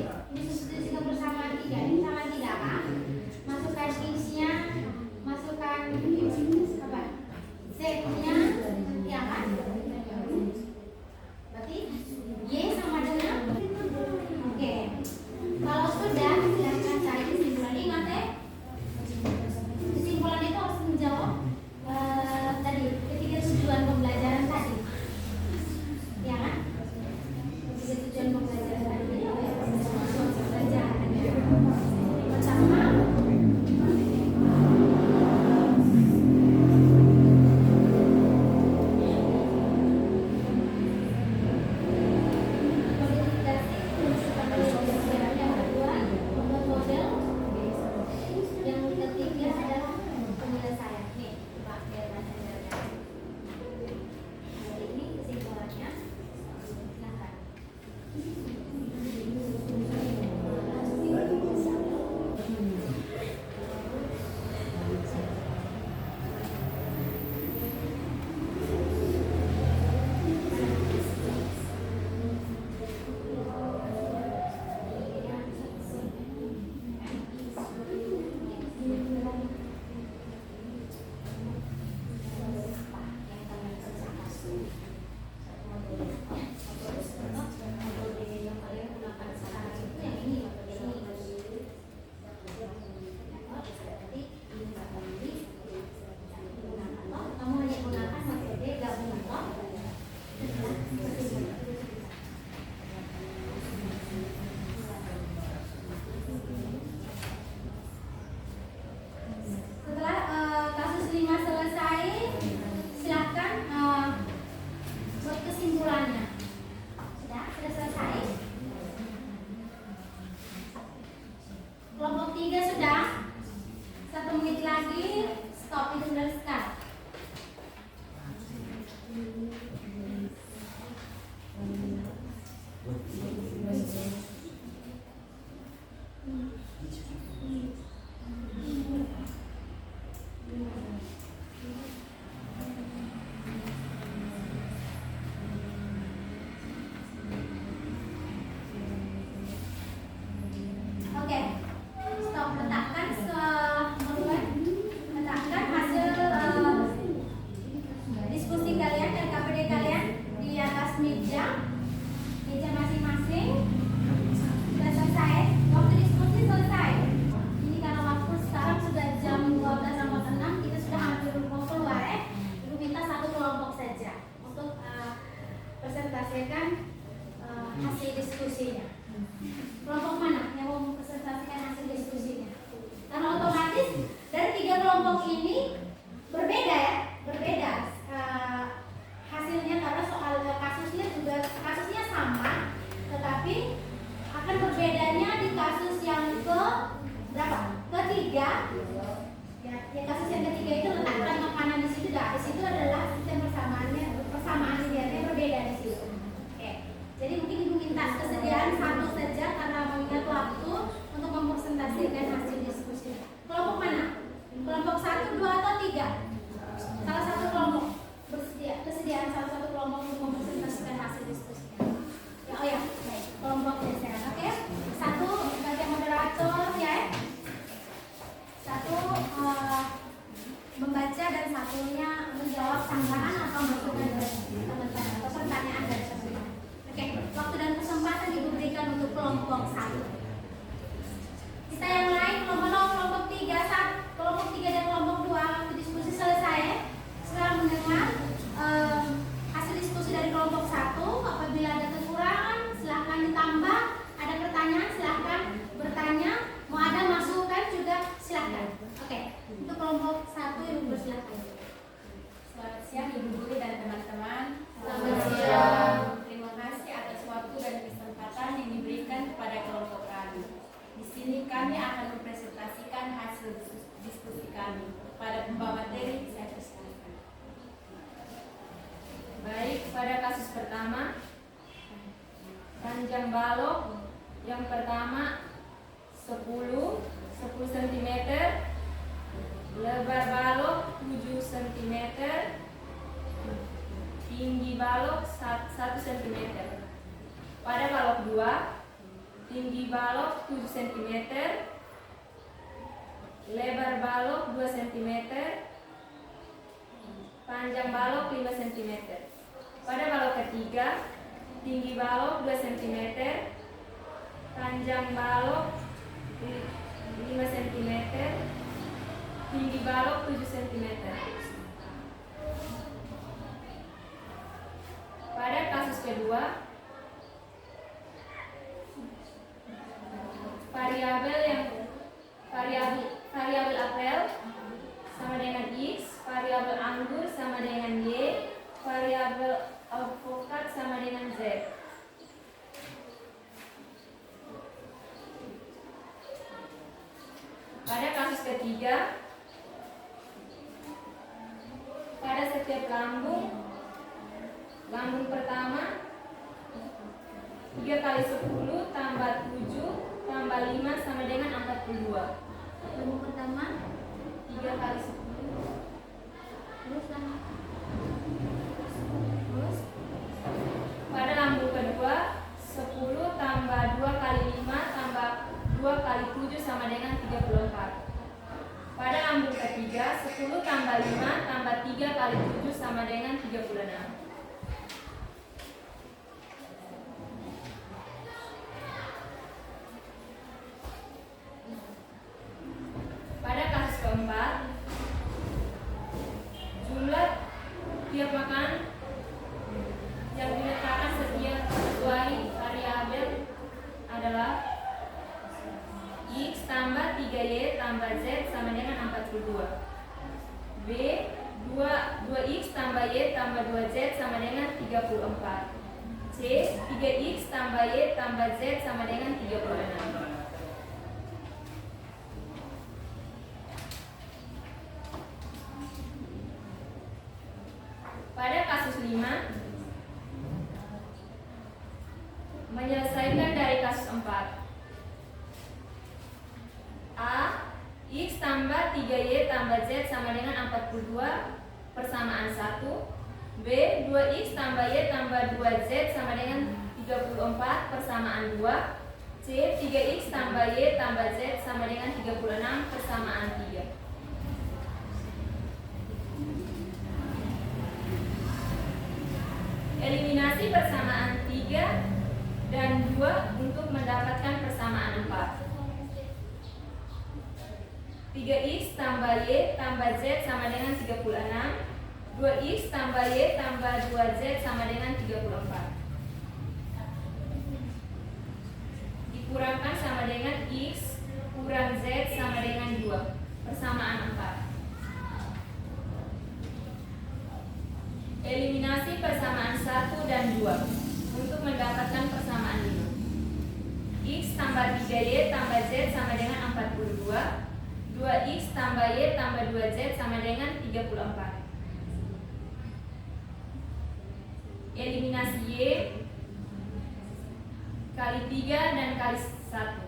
S3: ini substitusi kebersamaan 3. Ini sama 3 kan? Masukkan X-nya, masukkan apa? Z-nya, ya kan? Berarti Y sama dengan oke. Kalau sudah, silahkan cari kesimpulan. Ingat ya, kesimpulan itu harus menjawab tadi ketiga tujuan pembelajaran tadi, ya kan? Ketiga tujuan pembelajaran tadi itu apa ya? Pembelajaran. Pertama, kodifikasi menentukan pembelajaran. Yang kedua, membuat model. Yang ketiga adalah penyelesaian. Nih, Pak, biar bacanya. Jadi ini kesimpulannya. Silahkan. Kamu hanya gunakan metode gabungan toh. Setelah kasus 5 selesai, silahkan buat kesimpulannya. Sudah selesai. Kelompok 3 sudah. 1 menit lagi, stop itu dari sekarang. Oke, stop. Letakkan letakkan hasil diskusi kalian dan KPD kalian di atas meja masing-masing. Sudah selesai. Waktu diskusi selesai. Ini karena waktu sekarang sudah jam 12.06, kita sudah hampir mau keluar ya. Ibu minta satu kelompok saja untuk presentasikan hasil diskusinya. Kelompok mana yang mau mempresentasikan hasil diskusinya? Karena otomatis dari 3 kelompok ini berbeda ya, berbeda hasilnya karena soal kasusnya sama, tetapi akan berbedanya di kasus yang ke berapa? Ketiga. Ya kasus yang ketiga itu letakkan makanan di situ. Di situ adalah sistem persamaan linearnya berbeda di situ. Oke. Jadi mungkin ibu minta kesediaan satu saja karena mengingat waktu untuk mempresentasikan hasil diskusi. Kelompok mana? Kelompok 1, 2, atau 3? Salah satu kelompok bersedia. Kesediaan salah satu kelompok untuk mempresentasikan hasil diskusi. Ya, oh ya, baik. Kelompok desain. Oke. 1 sebagai moderator ya. 1 membaca dan satunya menjawab sanggahan atau masukan dari teman-teman atau pertanyaan dari teman-teman. Oke, waktu dan kesempatan diberikan untuk kelompok 1. Kita yang lain kelompok 3 dan kelompok 2 waktu diskusi selesai. Setelah mendengar hasil diskusi dari kelompok 1, apabila ada kekurangan silahkan ditambah, ada pertanyaan silahkan bertanya, mau ada masukan juga silahkan. Oke, untuk kelompok 1 Ibu bersilahkan.
S5: Selamat siang Ibu Guru dan teman-teman.
S3: Selamat siang.
S5: Terima kasih atas waktu dan kesempatan yang diberikan kepada kelompok kami. Di sini kami akan mempresentasikan hasil diskusi kami. Pada pembawa materi saya persilakan. Baik, pada kasus pertama, panjang balok yang pertama 10 cm, lebar balok 7 cm, tinggi balok 1 cm. Pada balok 2, tinggi balok 7 cm, lebar balok 2 cm, panjang balok 5 cm. Pada balok ketiga, tinggi balok 2 cm, panjang balok 5 cm, tinggi balok 7 cm. Pada kasus kedua, variabel apel sama dengan X, variabel anggur sama dengan Y, variabel alpukat sama dengan Z. Pada kasus ketiga, pada setiap lambung pertama 3 kali 10 tambah 7 tambah 5 sama dengan 42.
S3: Lambung pertama
S5: 3 kali 10.
S3: terus
S5: Pada lambung kedua 10 tambah 2 kali 5 tambah 2 kali 7 sama dengan 34. Pada lambung ketiga 10 tambah 5 tambah 3 kali 7 sama dengan 36. Pada kasus keempat, jumlah tiap makanan yang diletakkan setiap sesuai variabel adalah X tambah 3Y tambah Z sama dengan 42. B 2X tambah Y tambah 2Z sama dengan 34. C 3X tambah Y tambah Z sama dengan 36. Pada kasus 5, menyelesaikan dari kasus 4. A. X tambah 3Y tambah Z sama dengan 42 persamaan 1. B. 2X tambah Y tambah 2Z sama dengan 34 persamaan 2. C. 3X tambah Y tambah Z sama dengan 36 persamaan 3. Eliminasi persamaan 3 dan 2 untuk mendapatkan persamaan 4. 3X tambah Y tambah Z sama dengan 36. 2X tambah Y tambah 2Z sama dengan 34. Dikurangkan sama dengan X kurang Z sama dengan 2 persamaan 4. Eliminasi persamaan 1 dan 2 untuk mendapatkan persamaan 5. X tambah 3Y tambah Z sama dengan 42. 2X tambah Y tambah 2Z sama dengan 34. Eliminasi Y kali 3 dan kali 1.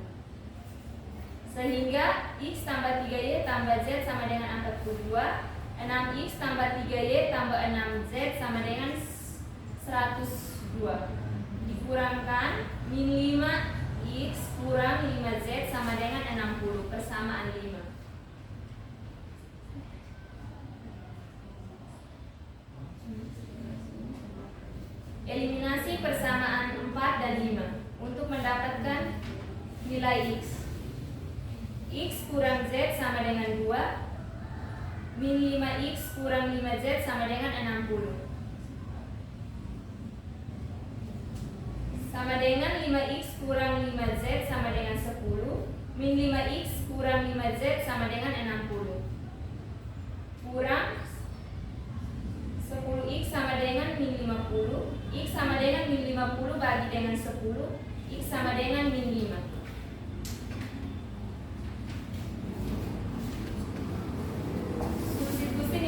S5: Sehingga X tambah 3Y tambah Z sama dengan 42. 6X tambah 3Y tambah 6Z sama dengan 102. Dikurangkan min 5X kurang 5Z sama dengan 60 persamaan 5. Eliminasi persamaan 4 dan 5 untuk mendapatkan nilai X. X kurang Z sama dengan 2. Min 5X kurang 5Z sama dengan 60. Sama dengan 5X kurang 5Z sama dengan 10. Min 5X kurang 5Z sama dengan 60. Kurang 10X sama dengan min 50. X sama dengan min 50 bagi dengan 10. X sama dengan min 5.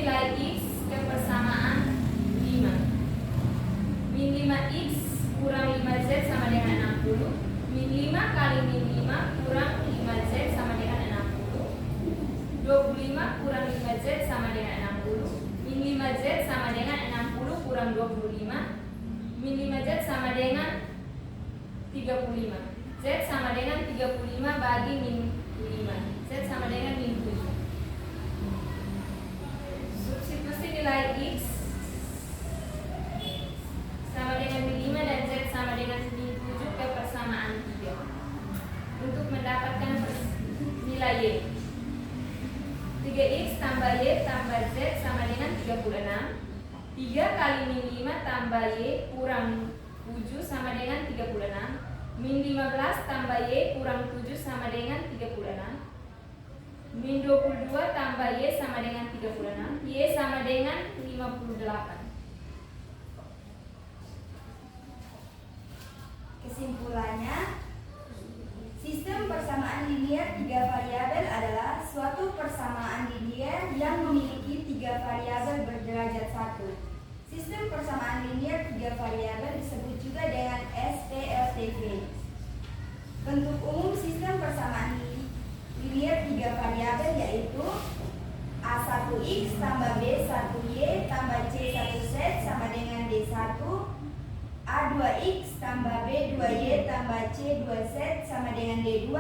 S5: Nilai X ke persamaan 5. Min 5X kurang 5Z sama dengan 60. Min 5 kali min 5 kurang 5Z sama dengan 60. 25 kurang 5Z sama dengan 60. Min 5Z sama dengan 60 kurang 25. Min 5Z sama dengan 35. Z sama dengan 35 bagi min 5. Z sama dengan min 7. Substitusi nilai X sama dengan min 5 dan Z sama dengan min 7 ke persamaan 3 untuk mendapatkan nilai Y. 3X tambah Y tambah Z sama dengan 36. 3 kali min 5 tambah Y kurang 7 sama dengan 36. Min 15 tambah Y kurang 7 sama dengan 36. Min 22 tambah Y sama dengan 36. Y sama dengan 58.
S4: Kesimpulannya, sistem persamaan linear 3 variabel adalah suatu persamaan linear yang memiliki 3 variabel berderajat 1. Sistem persamaan linear 3 variabel disebut juga dengan SPLTV. Bentuk umum sistem persamaan linear 3 variabel yaitu A1X tambah B1Y tambah C1Z sama dengan D1, A2X tambah B2Y tambah C2Z sama dengan D2,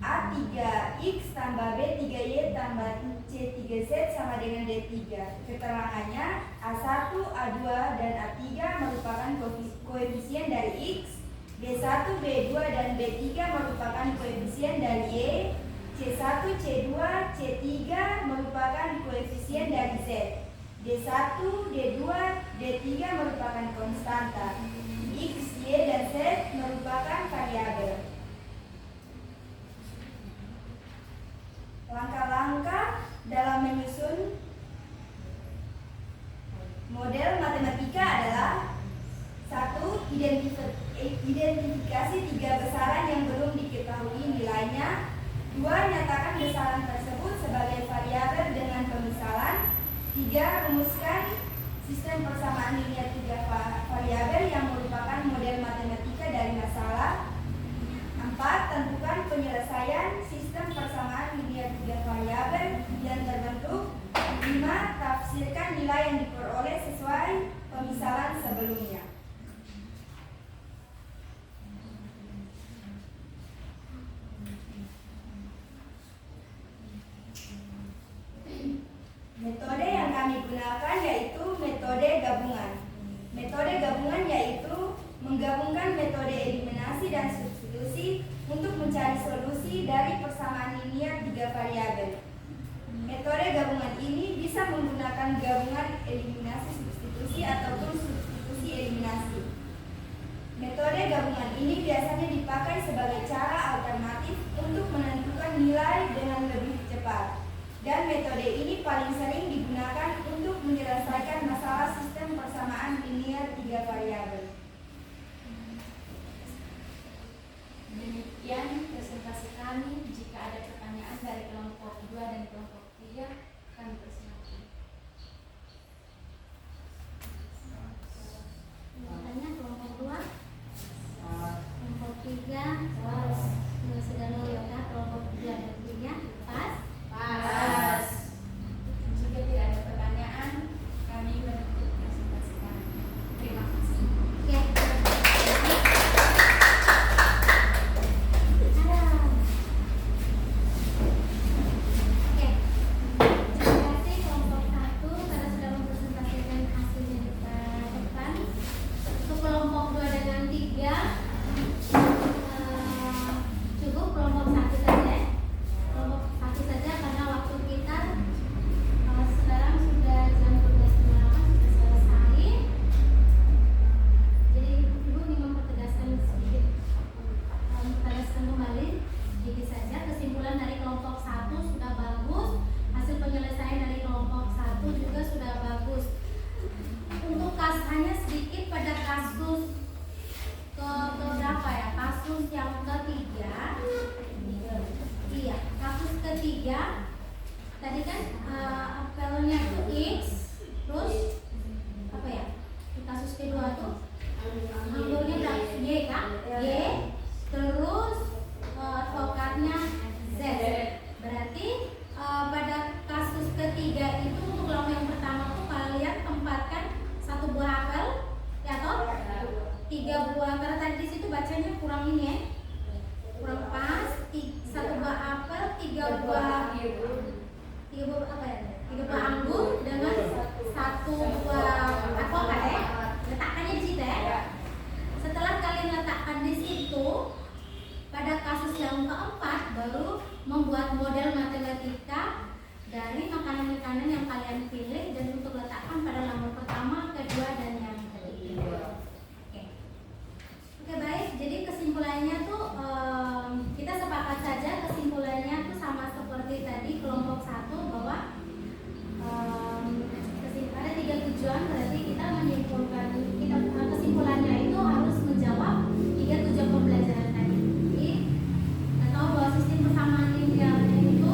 S4: A3X tambah B3Y tambah C3Z sama dengan D3. Keterangannya, A1, A2, dan A3 merupakan koefisien dari X, B1, B2, dan B3 merupakan koefisien dari Y, C1, C2, C3 merupakan koefisien dari Z, D1, D2, D3 merupakan konstanta, X, Y, dan Z merupakan variabel. Langkah-langkah dalam menyusun model matematika adalah 1. Identifikasi 3 besaran yang belum diketahui nilainya. 2. Nyatakan besaran tersebut sebagai variabel dengan pemisalan. 3. Rumuskan sistem persamaan linear 3 variabel yang merupakan model matematika dari masalah. 4. Tentukan penyelesaian sistem persamaan linear 3 variabel yang terbentuk. 5. Tafsirkan nilai yang diperoleh sesuai pemisalan sebelumnya. Metode yang kami gunakan yaitu metode gabungan. Metode gabungan yaitu menggabungkan metode eliminasi dan substitusi untuk mencari solusi dari persamaan linear 3 variabel. Metode gabungan ini bisa menggunakan gabungan eliminasi substitusi ataupun substitusi eliminasi. Metode gabungan ini biasanya dipakai sebagai cara alternatif untuk menentukan nilai dengan lebih cepat. Dan metode ini paling sering digunakan untuk menyelesaikan masalah sistem persamaan linear 3 variabel.
S5: Demikian presentasi kami. Jika ada pertanyaan dari kelompok 2 dan kelompok 3, kami persilakan.
S3: Pertanyaan kelompok 2, kelompok 3 sudah lolos ya, kelompok 3 dan 3 pas.
S5: Jika tidak ada pertanyaan, kami menutup presentasi kami. Terima kasih.
S3: Oke. Oke. model matematika dari makanan-makanan yang kalian pilih dan untuk letakkan pada lampu pertama, kedua, dan yang ketiga. Oke, baik. Jadi kesimpulannya tuh kita sepakat saja kesimpulannya tuh sama seperti tadi kelompok 1 bahwa ada 3 tujuan, berarti kita menyimpulkan kesimpulannya itu harus menjawab 3 tujuan pembelajaran tadi. Jadi kita tahu bahwa sistem persamaan linearnya itu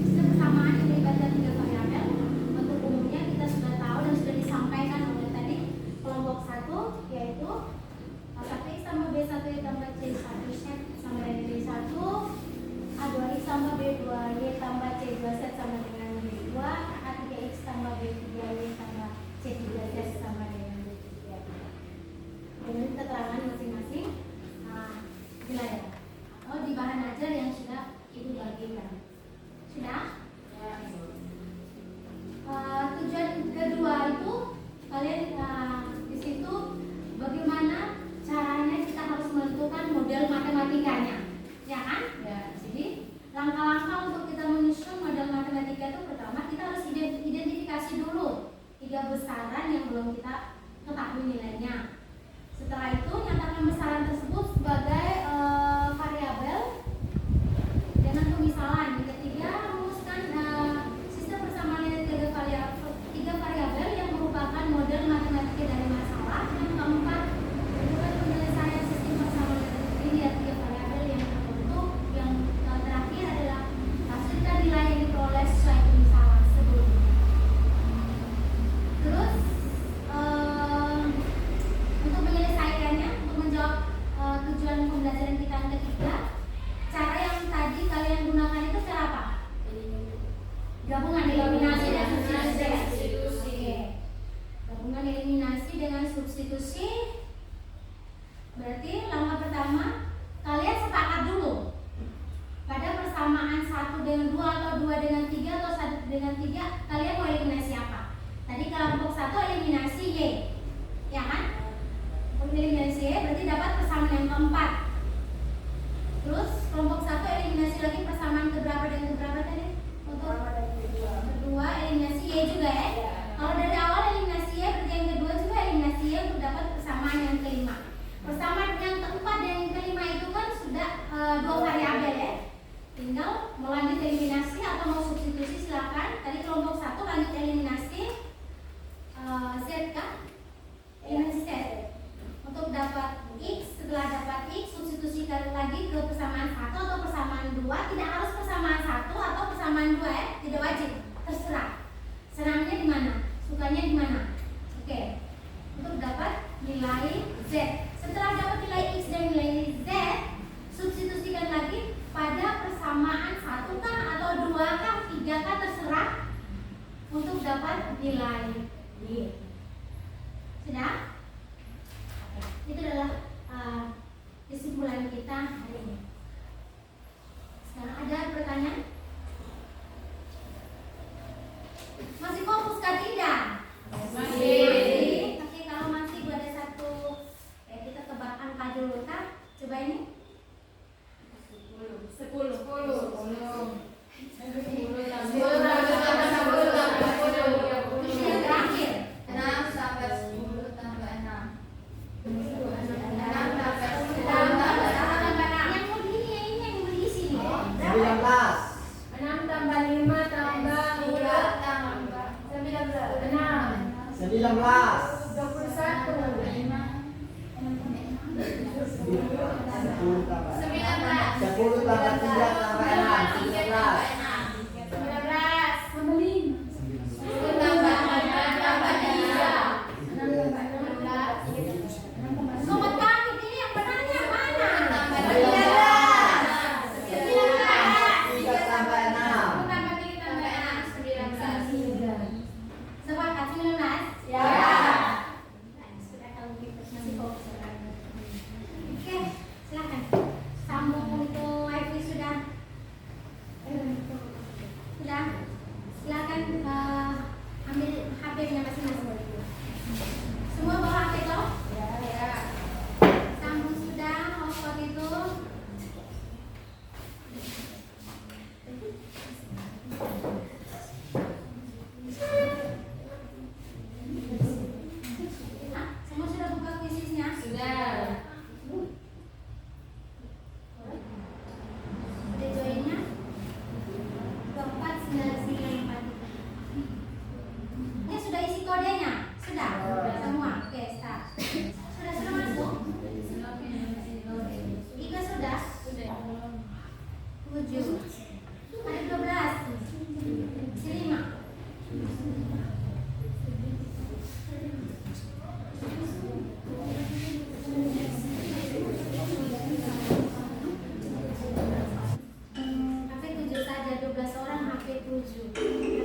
S3: sistem persamaan yang melibatkan 3 variabel. Untuk umumnya kita sudah tahu dan sudah disampaikan oleh tadi kelompok 1, yaitu 1x tambah B1 tambah C1 sama dengan B1, A2x tambah B2Y tambah C2 Z sama dengan B2, A3x tambah B3Y tambah C3 Z sama dengan B3. Dengan keterangan masing-masing di layar atau di bahan ajar yang sudah ibu bagikan. Sudah? Tujuan kedua itu kalian di situ bagaimana caranya kita harus menentukan model matematikanya, ya kan? Ya. Jadi langkah-langkah untuk kita menyusun model matematika itu pertama kita harus identifikasi dulu 3 besaran yang belum kita ketahui nilainya. Setelah itu nyatakan besaran tersebut sebagai variabel dengan pemisalan. Yang ketiga rumuskan sistem persamaan linear 3 variabel yang merupakan model matematika dari masalah. Yang keempat penyelesaian sistem persamaan linear 3 variabel yang terbentuk. Yang terakhir adalah hasilkan nilai yang diperoleh sesuai pemisalan sebelumnya. Terus untuk menyelesaikannya, untuk menjawab tujuan pembelajaran kita yang ketiga, cara yang tadi kalian gunakan itu cara apa? Gabungan eliminasi dan substitusi. Gabungan eliminasi dengan substitusi. Berarti langkah pertama kalian sepakat dulu pada persamaan 1 dengan 2 atau 2 dengan 3 atau 1 dengan 3 kalian mau eliminasi apa? Tadi kelompok 1 eliminasi Y, ya kan? Eliminasi Y berarti dapat persamaan yang keempat. Terus kelompok 1 eliminasi lagi persamaan keberapa dan keberapa tadi? Untuk kedua eliminasi Y juga ya. Kalau dari awal eliminasi Y berarti yang kedua juga eliminasi Y untuk dapat persamaan yang kelima. Persamaan yang keempat dan yang kelima itu kan sudah 2 variabel ya. Tinggal mau lanjut eliminasi atau mau substitusi silakan. Tadi kelompok 1 lanjut eliminasi Z kan? Eliminasi Z. Untuk dapat X, setelah dapat X substitusikan lagi ke persamaan 1 atau persamaan 2. Tidak harus persamaan 1 atau persamaan 2 ya, tidak wajib, terserah. Senangnya di mana? Sukanya di mana? Oke. Untuk dapat nilai Z. Setelah dapat nilai X dan nilai Z, substitusikan lagi pada persamaan 1 kah atau 2 kah, 3 kah, terserah untuk dapat nilai Y. Sudah? Itu adalah kesimpulan kita hari ini. Sekarang ada pertanyaan? Masih fokus kah tidak? Masih. Oke, kalau masih ada satu, kita tebak angka dulu kah? Coba ini. 10. Terakhir
S4: 6 sampai 10 tambah 6.
S3: yang mau di ini yang mau di sini.
S6: 19.
S5: 6 tambah 5 tambah
S4: 3 tambah
S5: 6
S6: 19. 10 tambah 3 tambah 6. 19.
S4: 19
S3: Sobat kami ini yang benarnya yang mana?
S6: 3 tambah 6.
S3: Sepakat 19?
S4: Ya.
S3: Sudah kalau gitu masih fokus. Oke, silakan. Sambung untuk wifi sudah 7. Ada 12. Si 5. HP 7 saja, 12 orang HP 7.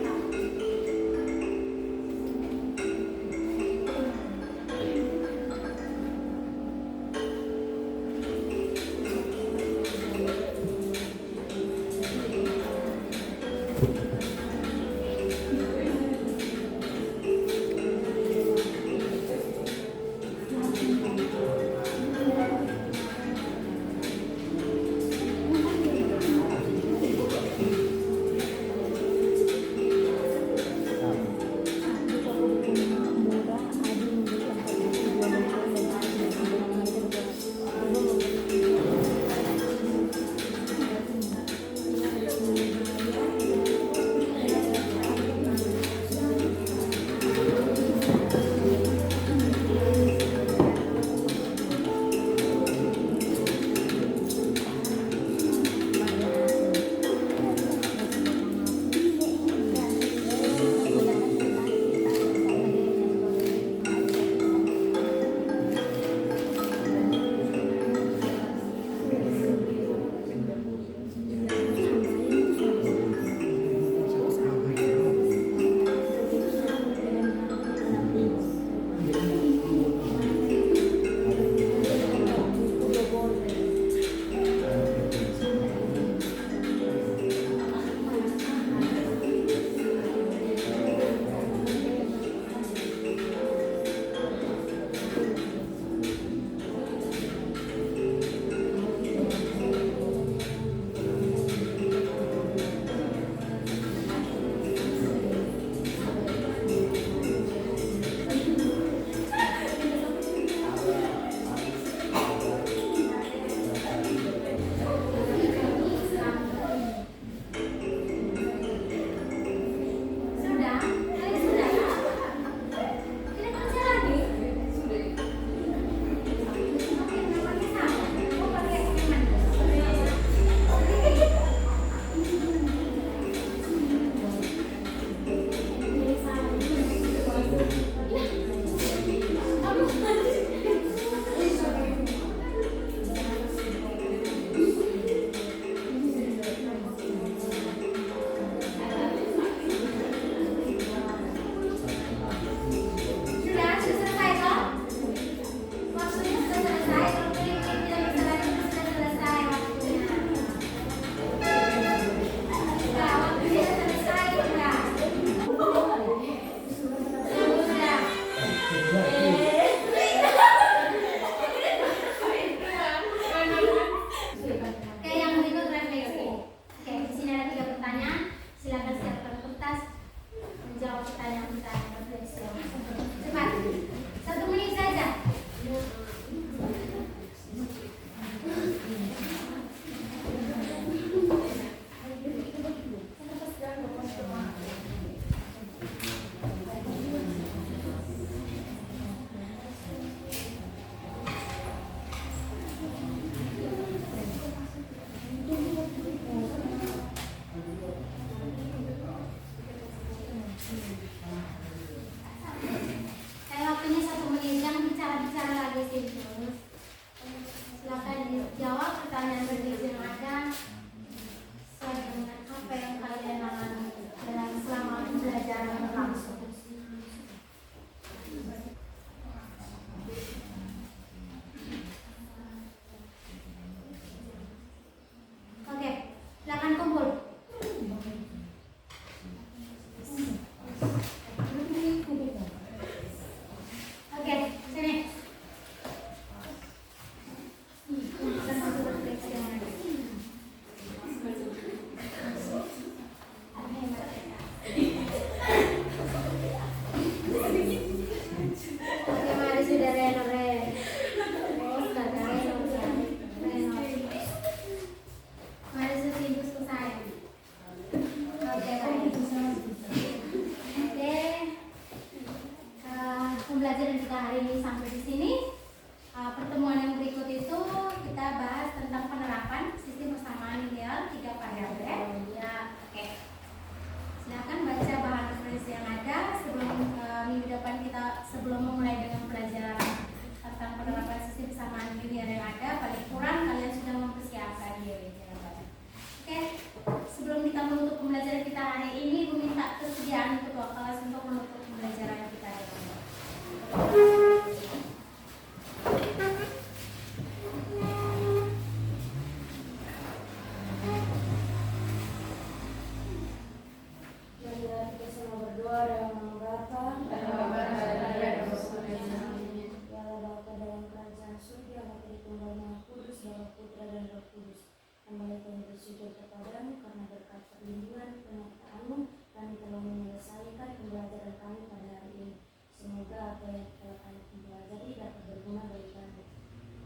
S4: bersyukur kepadamu karena berkat perlindungan penyertaanmu kami telah menyelesaikan pembelajaran kami pada hari ini. Semoga apa yang telah kami pelajari dapat berguna bagi kami.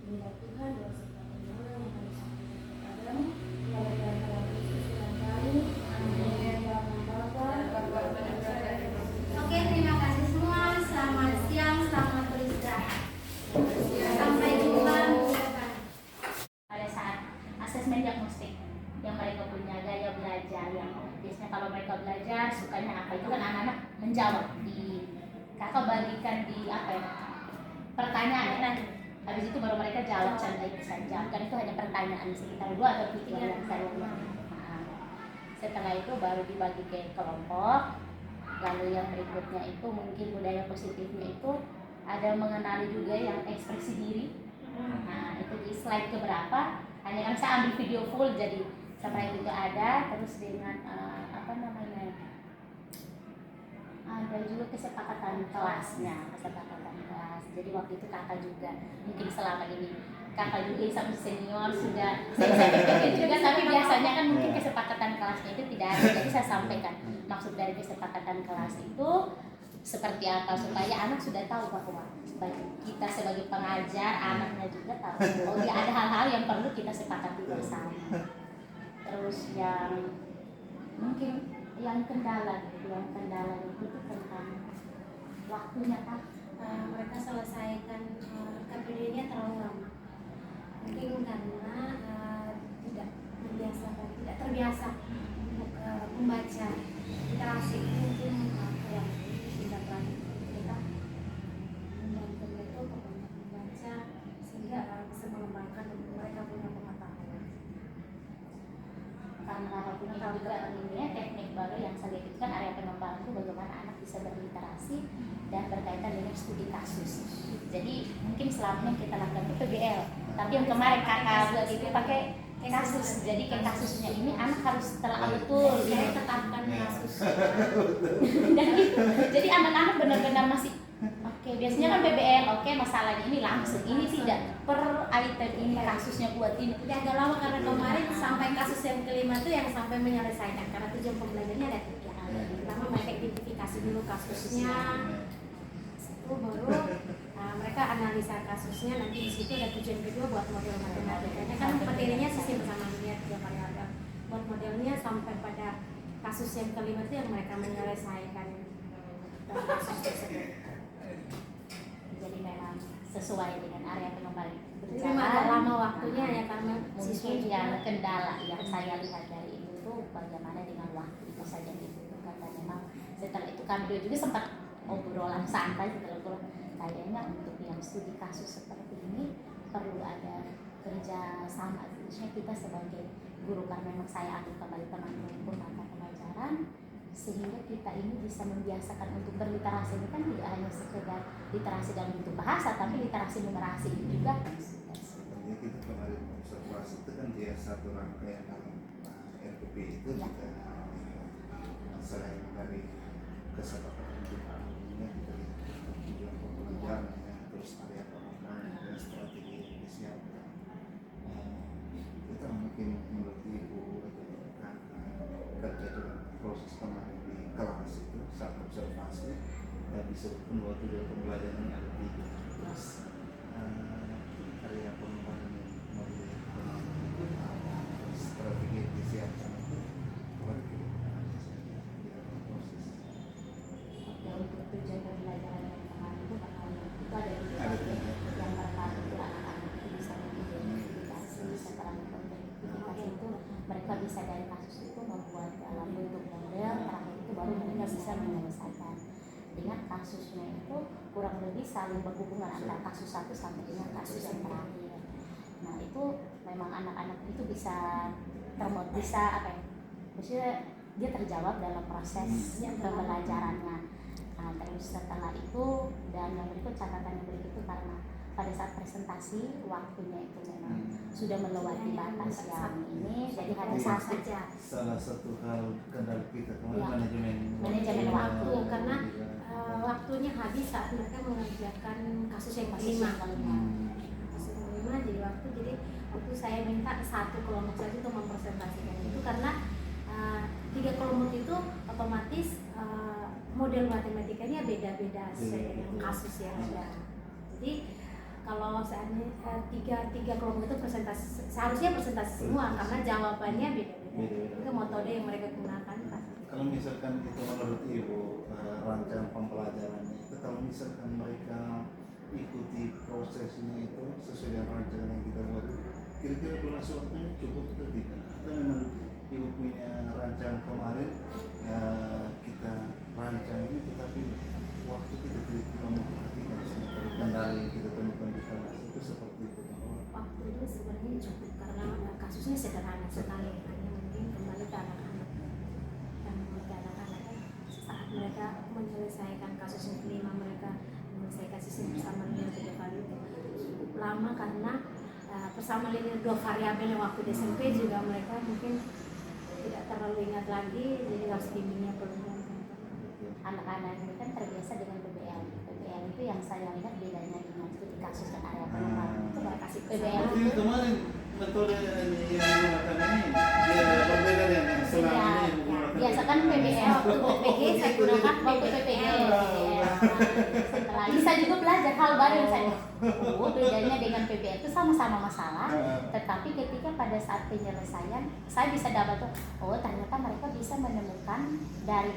S4: Inilah Tuhan doa serta permohonan yang kami sampaikan kepadamu melalui dalam Yesus Tuhan kami. Amin.
S3: Oke, terima kasih semua. Selamat siang, selamat beristirahat. Sampai jumpa minggu depan.
S1: Pada saat asesmen diagnostik yang mereka punya gaya belajar yang biasanya kalau mereka belajar sukanya apa itu kan anak-anak menjawab di kakak bagikan di apa ya pertanyaan ya nanti habis itu baru mereka jawab saja kan itu hanya pertanyaan sekitar 2 atau 3 yang saya lihat. Nah, setelah itu baru dibagi ke kelompok. Lalu yang berikutnya itu mungkin budaya positifnya itu ada mengenali juga yang ekspresi diri. Nah itu di slide keberapa hanya kan saya ambil video full jadi sampai itu ada terus dengan apa namanya ada juga kesepakatan kelasnya jadi waktu itu kakak juga mungkin selama ini kakak juga sama senior sudah saya pikir juga tapi biasanya kan mungkin kesepakatan kelasnya itu tidak ada jadi saya sampaikan maksud dari kesepakatan kelas itu seperti apa supaya anak sudah tahu bahwa kita sebagai pengajar anaknya juga tahu oh ya ada hal-hal yang perlu kita sepakati bersama. Terus yang mungkin yang kendala itu tentang waktunya kan
S2: Mereka selesaikan KPD-nya terlalu lama. Mungkin karena tidak terbiasa untuk membaca literasi mungkin yang tidak lagi kita membantu itu banyak membaca sehingga bisa mengembangkan mereka punya pengetahuan.
S1: karena punya juga ini ya, teknik baru yang saya lihat itu kan area pengembangan itu bagaimana anak bisa berliterasi dan berkaitan dengan studi kasus. Jadi mungkin selama yang kita lakukan itu PBL, tapi yang kemarin kakak buat itu pakai kasus. Jadi kayak kasusnya ini anak harus telah betul ini
S2: Tetapkan kasus.
S1: dan gitu. Jadi anak-anak benar-benar masih oke, biasanya kan PBL oke masalahnya ini langsung ini tidak per item ini kasusnya buat ini.
S2: Jadi agak lama karena kemarin sampai kasus yang kelima itu yang sampai menyelesaikan karena tujuan pembelajarannya ada 3. Pertama mereka identifikasi dulu kasusnya, itu baru mereka analisa kasusnya. Nanti di situ ada tujuan kedua buat model matematikanya kan materinya sistem persamaan linear 3 variabel. Buat modelnya sampai pada kasus yang kelima itu yang mereka menyelesaikan kasus tersebut.
S1: Jadi memang sesuai dengan area pengembangan
S2: Jadi memang agak lama waktunya ya karena siswa
S1: mungkin
S2: juga
S1: yang kendala yang saya lihat dari itu bagaimana dengan waktu itu saja dibutuhkan dan memang setelah itu kami juga sempat obrolan santai setelah itu kayaknya untuk yang studi kasus seperti ini perlu ada kerja sama khususnya kita sebagai guru karena memang saya ambil kembali teman-teman mata pelajaran sehingga kita ini bisa membiasakan untuk berliterasi ini kan tidak hanya sekedar literasi dalam bentuk bahasa tapi literasi numerasi itu juga kan.
S7: Sebenarnya kita kemarin observasi itu kan dia satu rangkaian dalam RPP itu
S1: Ya.
S7: juga selain dari kesepakatan kita kita lihat tujuan pembelajarannya terus area pengembangan dan strategi yang disiapkan. Kita mungkin menurut ibu kerja dengan proses kemarin di kelas itu saat observasi dan disebutkan bahwa tujuan pembelajaran ada 3 terus area pengembangan yang melalui strategi yang disiapkan itu kemarin kita proses
S1: Ya, untuk tujuan pembelajaran yang kemarin itu bakal itu ada
S7: ada
S1: yang pertama itu anak-anak itu bisa mengidentifikasi setelah mengidentifikasi itu mereka bisa dari kasus itu membuat dalam bentuk model terakhir itu baru mereka bisa menyelesaikan dengan kasusnya itu kurang lebih saling berhubungan antara kasus satu sampai dengan kasus yang terakhir. Nah itu memang anak-anak itu bisa bisa apa ya maksudnya dia terjawab dalam proses pembelajarannya. Nah, terus setelah itu dan yang berikut catatan yang berikut itu karena pada saat presentasi waktunya itu memang sudah melewati batas yang ini jadi hanya satu
S2: saja.
S7: salah satu hal kendala kita kemarin
S1: Ya.
S7: manajemen
S2: Waktu karena waktunya habis saat mereka mengerjakan kasus yang kelima. Kasus yang kelima jadi waktu saya minta satu kelompok saja untuk mempresentasikan berbeda-beda sesuai dengan kasus yang ada. Jadi kalau seandainya tiga kelompok itu seharusnya presentasi semua karena jawabannya beda-beda. Itu metode yang mereka gunakan.
S7: Kalau misalkan itu menurut Ibu rancangan pembelajarannya itu, kalau misalkan mereka ikuti prosesnya itu sesuai dengan rancangan yang kita buat, kira-kira durasi waktunya cukup atau tidak? Atau memang Ibu punya rancangan kemarin kita rancang ini, tetapi waktu kita tidak memperhatikan seperti kendala yang kita temukan di kelas itu seperti itu.
S2: Waktu itu sebenarnya cukup karena kasusnya sederhana sekali, hanya mungkin kembali ke anak-anak dan ke anak-anak saat mereka menyelesaikan kasus yang kelima, mereka menyelesaikan sistem bersama linear 3 kali itu cukup lama karena bersama linear 2 variabel yang waktu di SMP juga mereka mungkin tidak terlalu ingat lagi, jadi harus bimbingnya perlu.
S1: Anak-anak ini kan terbiasa dengan PBL. PBL itu yang saya lihat bedanya dengan studi kasus dan area pengembangan itu kasih PBL
S7: Berarti
S1: itu
S7: kemarin metode yang digunakan ini dia berbeda dengan yang selama
S1: ya,
S7: ini menggunakan
S1: biasa kan PBL waktu PPG saya gunakan waktu PPG setelah bisa juga belajar hal baru yang saya bedanya dengan PBL itu sama-sama masalah, tetapi ketika pada saat penyelesaian saya bisa dapat tuh, oh ternyata mereka bisa menemukan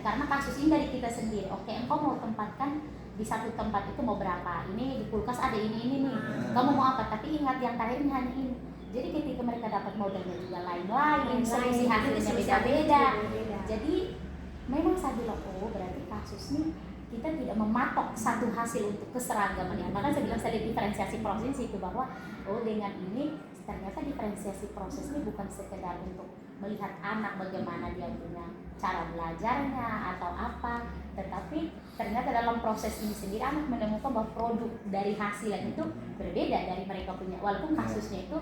S1: karena kasus ini dari kita sendiri. Oke, engkau mau tempatkan di satu tempat itu mau berapa, ini di kulkas ada ini nih, kamu mau apa, tapi ingat yang terakhir hanya ini. Jadi ketika mereka dapat modelnya juga lain-lain, solusi hasilnya beda-beda. Jadi memang saya bilang, oh berarti kasus ini kita tidak mematok satu hasil untuk keseragaman. Maka saya bilang saya diferensiasi proses itu, bahwa oh dengan ini ternyata diferensiasi proses ini bukan sekedar untuk melihat anak bagaimana dia punya cara belajarnya atau apa, tetapi ternyata dalam proses ini sendiri anak menemukan bahwa produk dari hasilnya itu berbeda dari mereka punya, walaupun kasusnya itu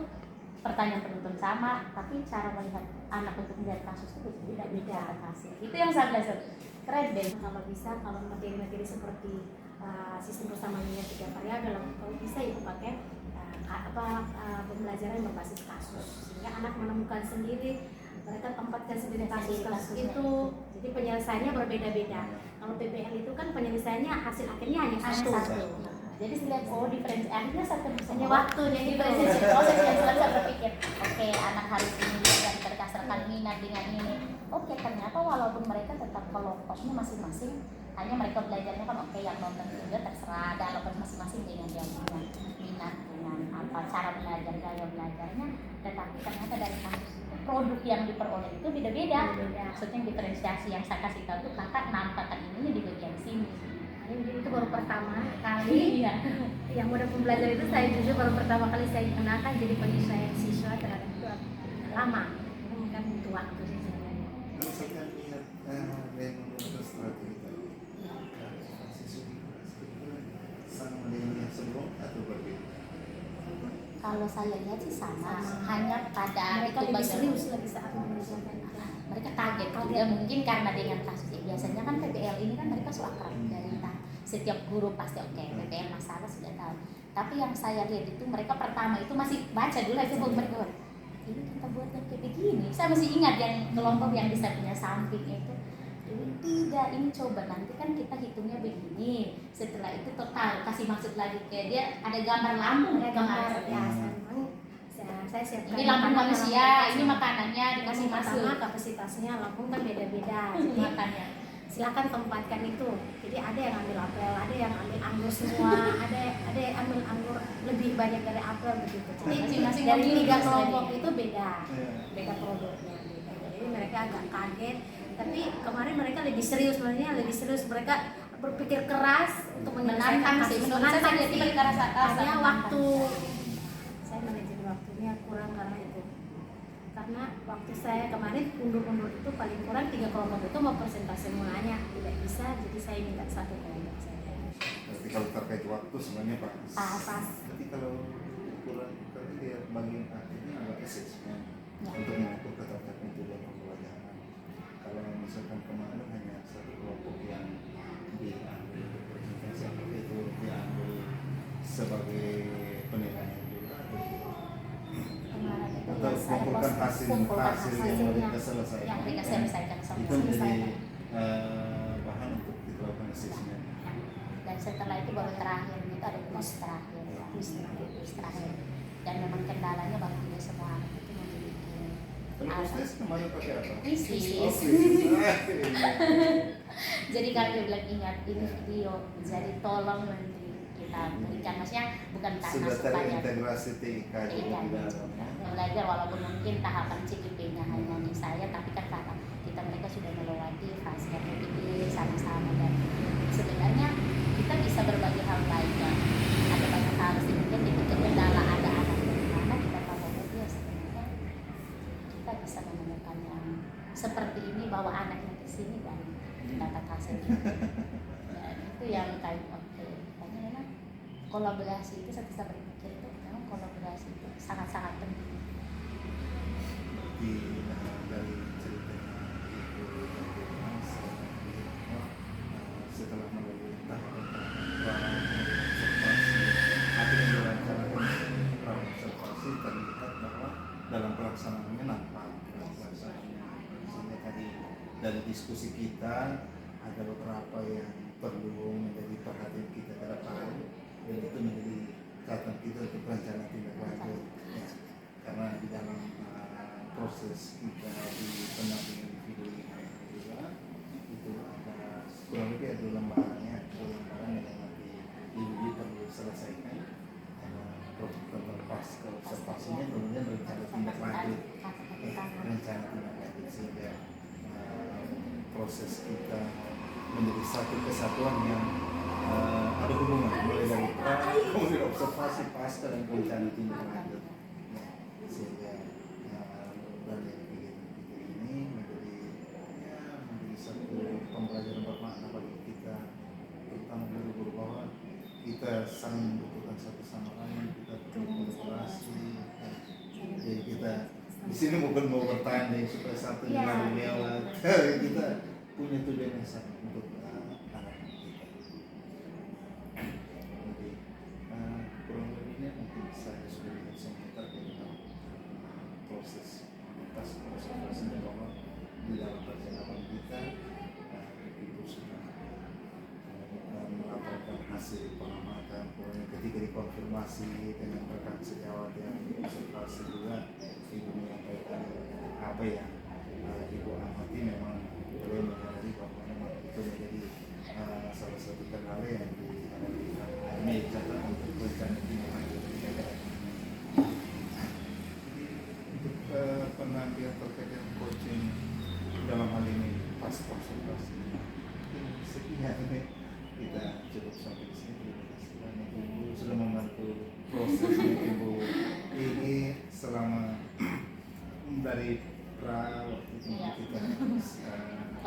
S1: pertanyaan penuntut sama, tapi cara melihat anak untuk melihat kasus itu berbeda hasil. Itu yang saya belajar. Keren deh.
S2: Kalau bisa, kalau materi-materi seperti sistem bersama linear 3 variabel, kalau bisa ibu pakai pembelajaran berbasis kasus, sehingga anak menemukan sendiri, mereka tempatkan sendiri kasus-kasus itu. Jadi penyelesaiannya berbeda-beda. Kalau PBL itu kan penyelesaiannya hasil akhirnya hanya satu.
S1: Jadi selihat oh diferensi akhirnya satu
S2: Hanya waktunya itu.
S1: diferensiasi proses yang selalu saya berpikir, oke anak harus ini dan berdasarkan minat dengan ini. Oke, ternyata walaupun mereka tetap kelompoknya masing-masing, hanya mereka belajarnya kan oke yang nonton juga terserah, ada kelompok masing-masing dengan dia punya minat dengan apa cara belajar, gaya belajarnya, tetapi ternyata dari kasus itu produk yang diperoleh itu beda-beda. Maksudnya diferensiasi yang saya kasih tahu tuh kakak nampakkan ini di bagian sini.
S2: Jadi itu baru pertama kali yang model pembelajaran itu saya jujur baru pertama kali saya gunakan, jadi penyesuaian siswa terhadap itu lama, mungkin butuh waktu sih sebenarnya.
S7: Kalau saya lihat yang menurut strategi tadi, sama dengan yang sebelum atau berbeda?
S1: Kalau saya lihat sih sama. Hanya pada
S2: Mereka lebih serius lagi saat mengerjakan.
S1: mereka kaget juga mungkin karena dengan kasus biasanya kan PBL ini kan mereka sudah akrab dari setiap guru pasti oke, PBL masalah sudah tahu. Tapi yang saya lihat itu mereka pertama itu masih baca dulu aja mereka, ini kita buat yang kayak begini. Saya masih ingat yang kelompok yang di sampingnya samping itu, tidak, ini coba nanti kan kita hitungnya begini. Setelah itu total kasih maksud lagi ke dia, ada gambar lambung ya, gambar
S2: biasa. Saya siapkan
S1: ini lambung manusia, ini makanannya dikasih masuk.
S2: Pertama kapasitasnya lambung kan beda-beda. Jadi
S1: Makannya
S2: silakan tempatkan itu. Jadi ada yang ambil apel, ada yang ambil anggur semua, ada yang ambil anggur lebih banyak dari apel begitu. Jadi
S1: Masing-masing
S2: dari
S1: ambil
S2: 3
S1: sesuai
S2: kelompok
S1: dia.
S2: itu beda produknya. Jadi mereka agak kaget. Tapi kemarin mereka lebih serius, sebenarnya lebih serius, mereka berpikir keras untuk menyelesaikan
S1: menantang
S2: kasus.
S1: sih, menurut saya jadi mereka rasa
S2: Hanya waktu saya manajemen waktunya kurang karena itu. Karena waktu saya kemarin undur-undur itu paling kurang 3 kelompok itu mau presentasi semuanya tidak bisa, jadi saya minta 1 kelompok saja.
S7: Berarti kalau terkait waktu sebenarnya pas. Tapi kalau kurang kali dia bagian akhirnya agak assessment untuk mengukur keterkaitan tujuan pembelajaran. Kalau misalkan kemarin hanya 1 kelompok yang diambil presentasi seperti itu diambil sebagai penilaian juga atau kumpulkan hasil yang mereka selesaikan.
S1: yang mereka selesaikan
S7: Itu menjadi bahan untuk dilakukan assessment.
S1: dan setelah itu baru terakhir itu ada kuis terakhir dan memang kendalanya baru tidak semua anak itu memiliki
S7: Kalau tes kemarin pakai apa?
S1: krisis. Jadi kami bilang ingat ini video, jadi tolong nanti kita berikan, maksudnya bukan karena
S7: Sudah
S1: supaya
S7: terintegrasi TIK
S1: TIK
S7: juga di dalam.
S1: belajar, walaupun mungkin tahapan CGP-nya hanya di saya, tapi kan karena mereka sudah melewati fase yang lebih sama-sama, dan sebenarnya kita bisa berbagi hal baik ya. Ada banyak hal sih, mungkin itu kendala ada anak mana kita tahu dia sebenarnya kita bisa menemukan yang seperti ini, bawa anaknya ke sini dan dapat hasil ini. Dan itu yang kayak oke, karena memang kolaborasi itu saya berpikir itu memang kolaborasi itu sangat-sangat penting.
S7: Dari ceritanya Ibu dan Mas, setelah melalui tahapan observasi, apa yang direncanakan observasi, terlihat bahwa dalam pelaksanaannya nampak sehingga tadi dari diskusi kita ada beberapa yang perlu menjadi perhatian kita ke depan, dan itu menjadi catatan kita untuk rencana tindak lanjut ya. Karena di dalam proses kita di pendampingan individu ini juga itu ada kurang lebih ada lembaran yang nanti ibu perlu selesaikan, proses pasca observasinya, kemudian rencana tindak lanjut sehingga proses kita menjadi satu kesatuan yang ada hubungan mulai dari kemudian observasi pasca dan rencana tindak lanjut sehingga dari kegiatan ini menjadi satu pembelajaran bermakna bagi kita, terutama guru-guru, bahwa kita saling membutuhkan satu sama lain, kita perlu kolaborasi. Jadi kita di sini bukan mau bertanding supaya satu yang lebih lewat, kita punya tujuan yang sama untuk anak kita. Jadi kurang lebihnya mungkin saya sudah lihat sebentar dengan proses observasinya, bahwa di dalam perjalanan kita itu sudah melaporkan hasil pengamatan, kemudian ketika dikonfirmasi dengan rekan sejawat yang observasi juga ibu menyampaikan apa yang ibu amati, memang beliau menyadari bahwa memang itu menjadi salah satu kendala yang ini catatan untuk rencana tindak lanjut. Penampilan terkait dengan coaching dalam hal ini pas konsultasi sekian ini kita cukup sampai di sini. Terima kasih banyak Ibu sudah membantu prosesnya Ibu ini selama dari waktu itu kita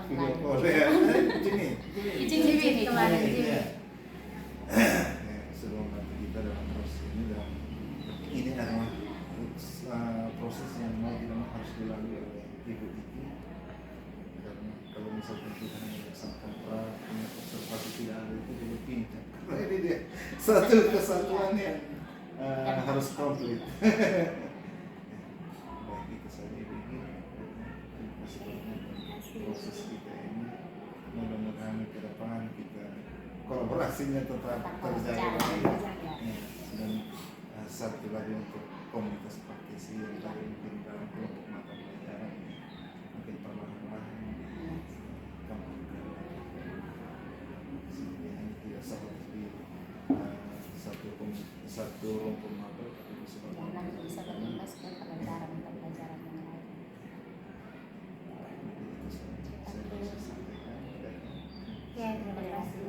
S7: video call ya Jimmy
S1: kemarin
S7: sudah membantu kita dalam proses ini, dan ini adalah proses yang mau tidak mau harus dilalui oleh ibu itu, karena kalau misalkan kita hanya melaksanakan punya observasi tidak ada itu jadi pincang, karena ini dia satu kesatuan yang harus komplit. Baik, itu saja ibu. Terima kasih banyak proses kita ini, mudah-mudahan ke depan kita kolaborasinya tetap terjaga dan satu lagi untuk komunitas praktisi yang tadi mungkin dalam kelompok mata pelajaran mungkin perlahan-lahan dikembangkan sehingga ini tidak seperti satu rumpun mata, tapi bisa
S1: berimbas ke pelajaran yang lain.
S7: Jadi itu saya bisa sampaikan.
S3: Ya, terima kasih.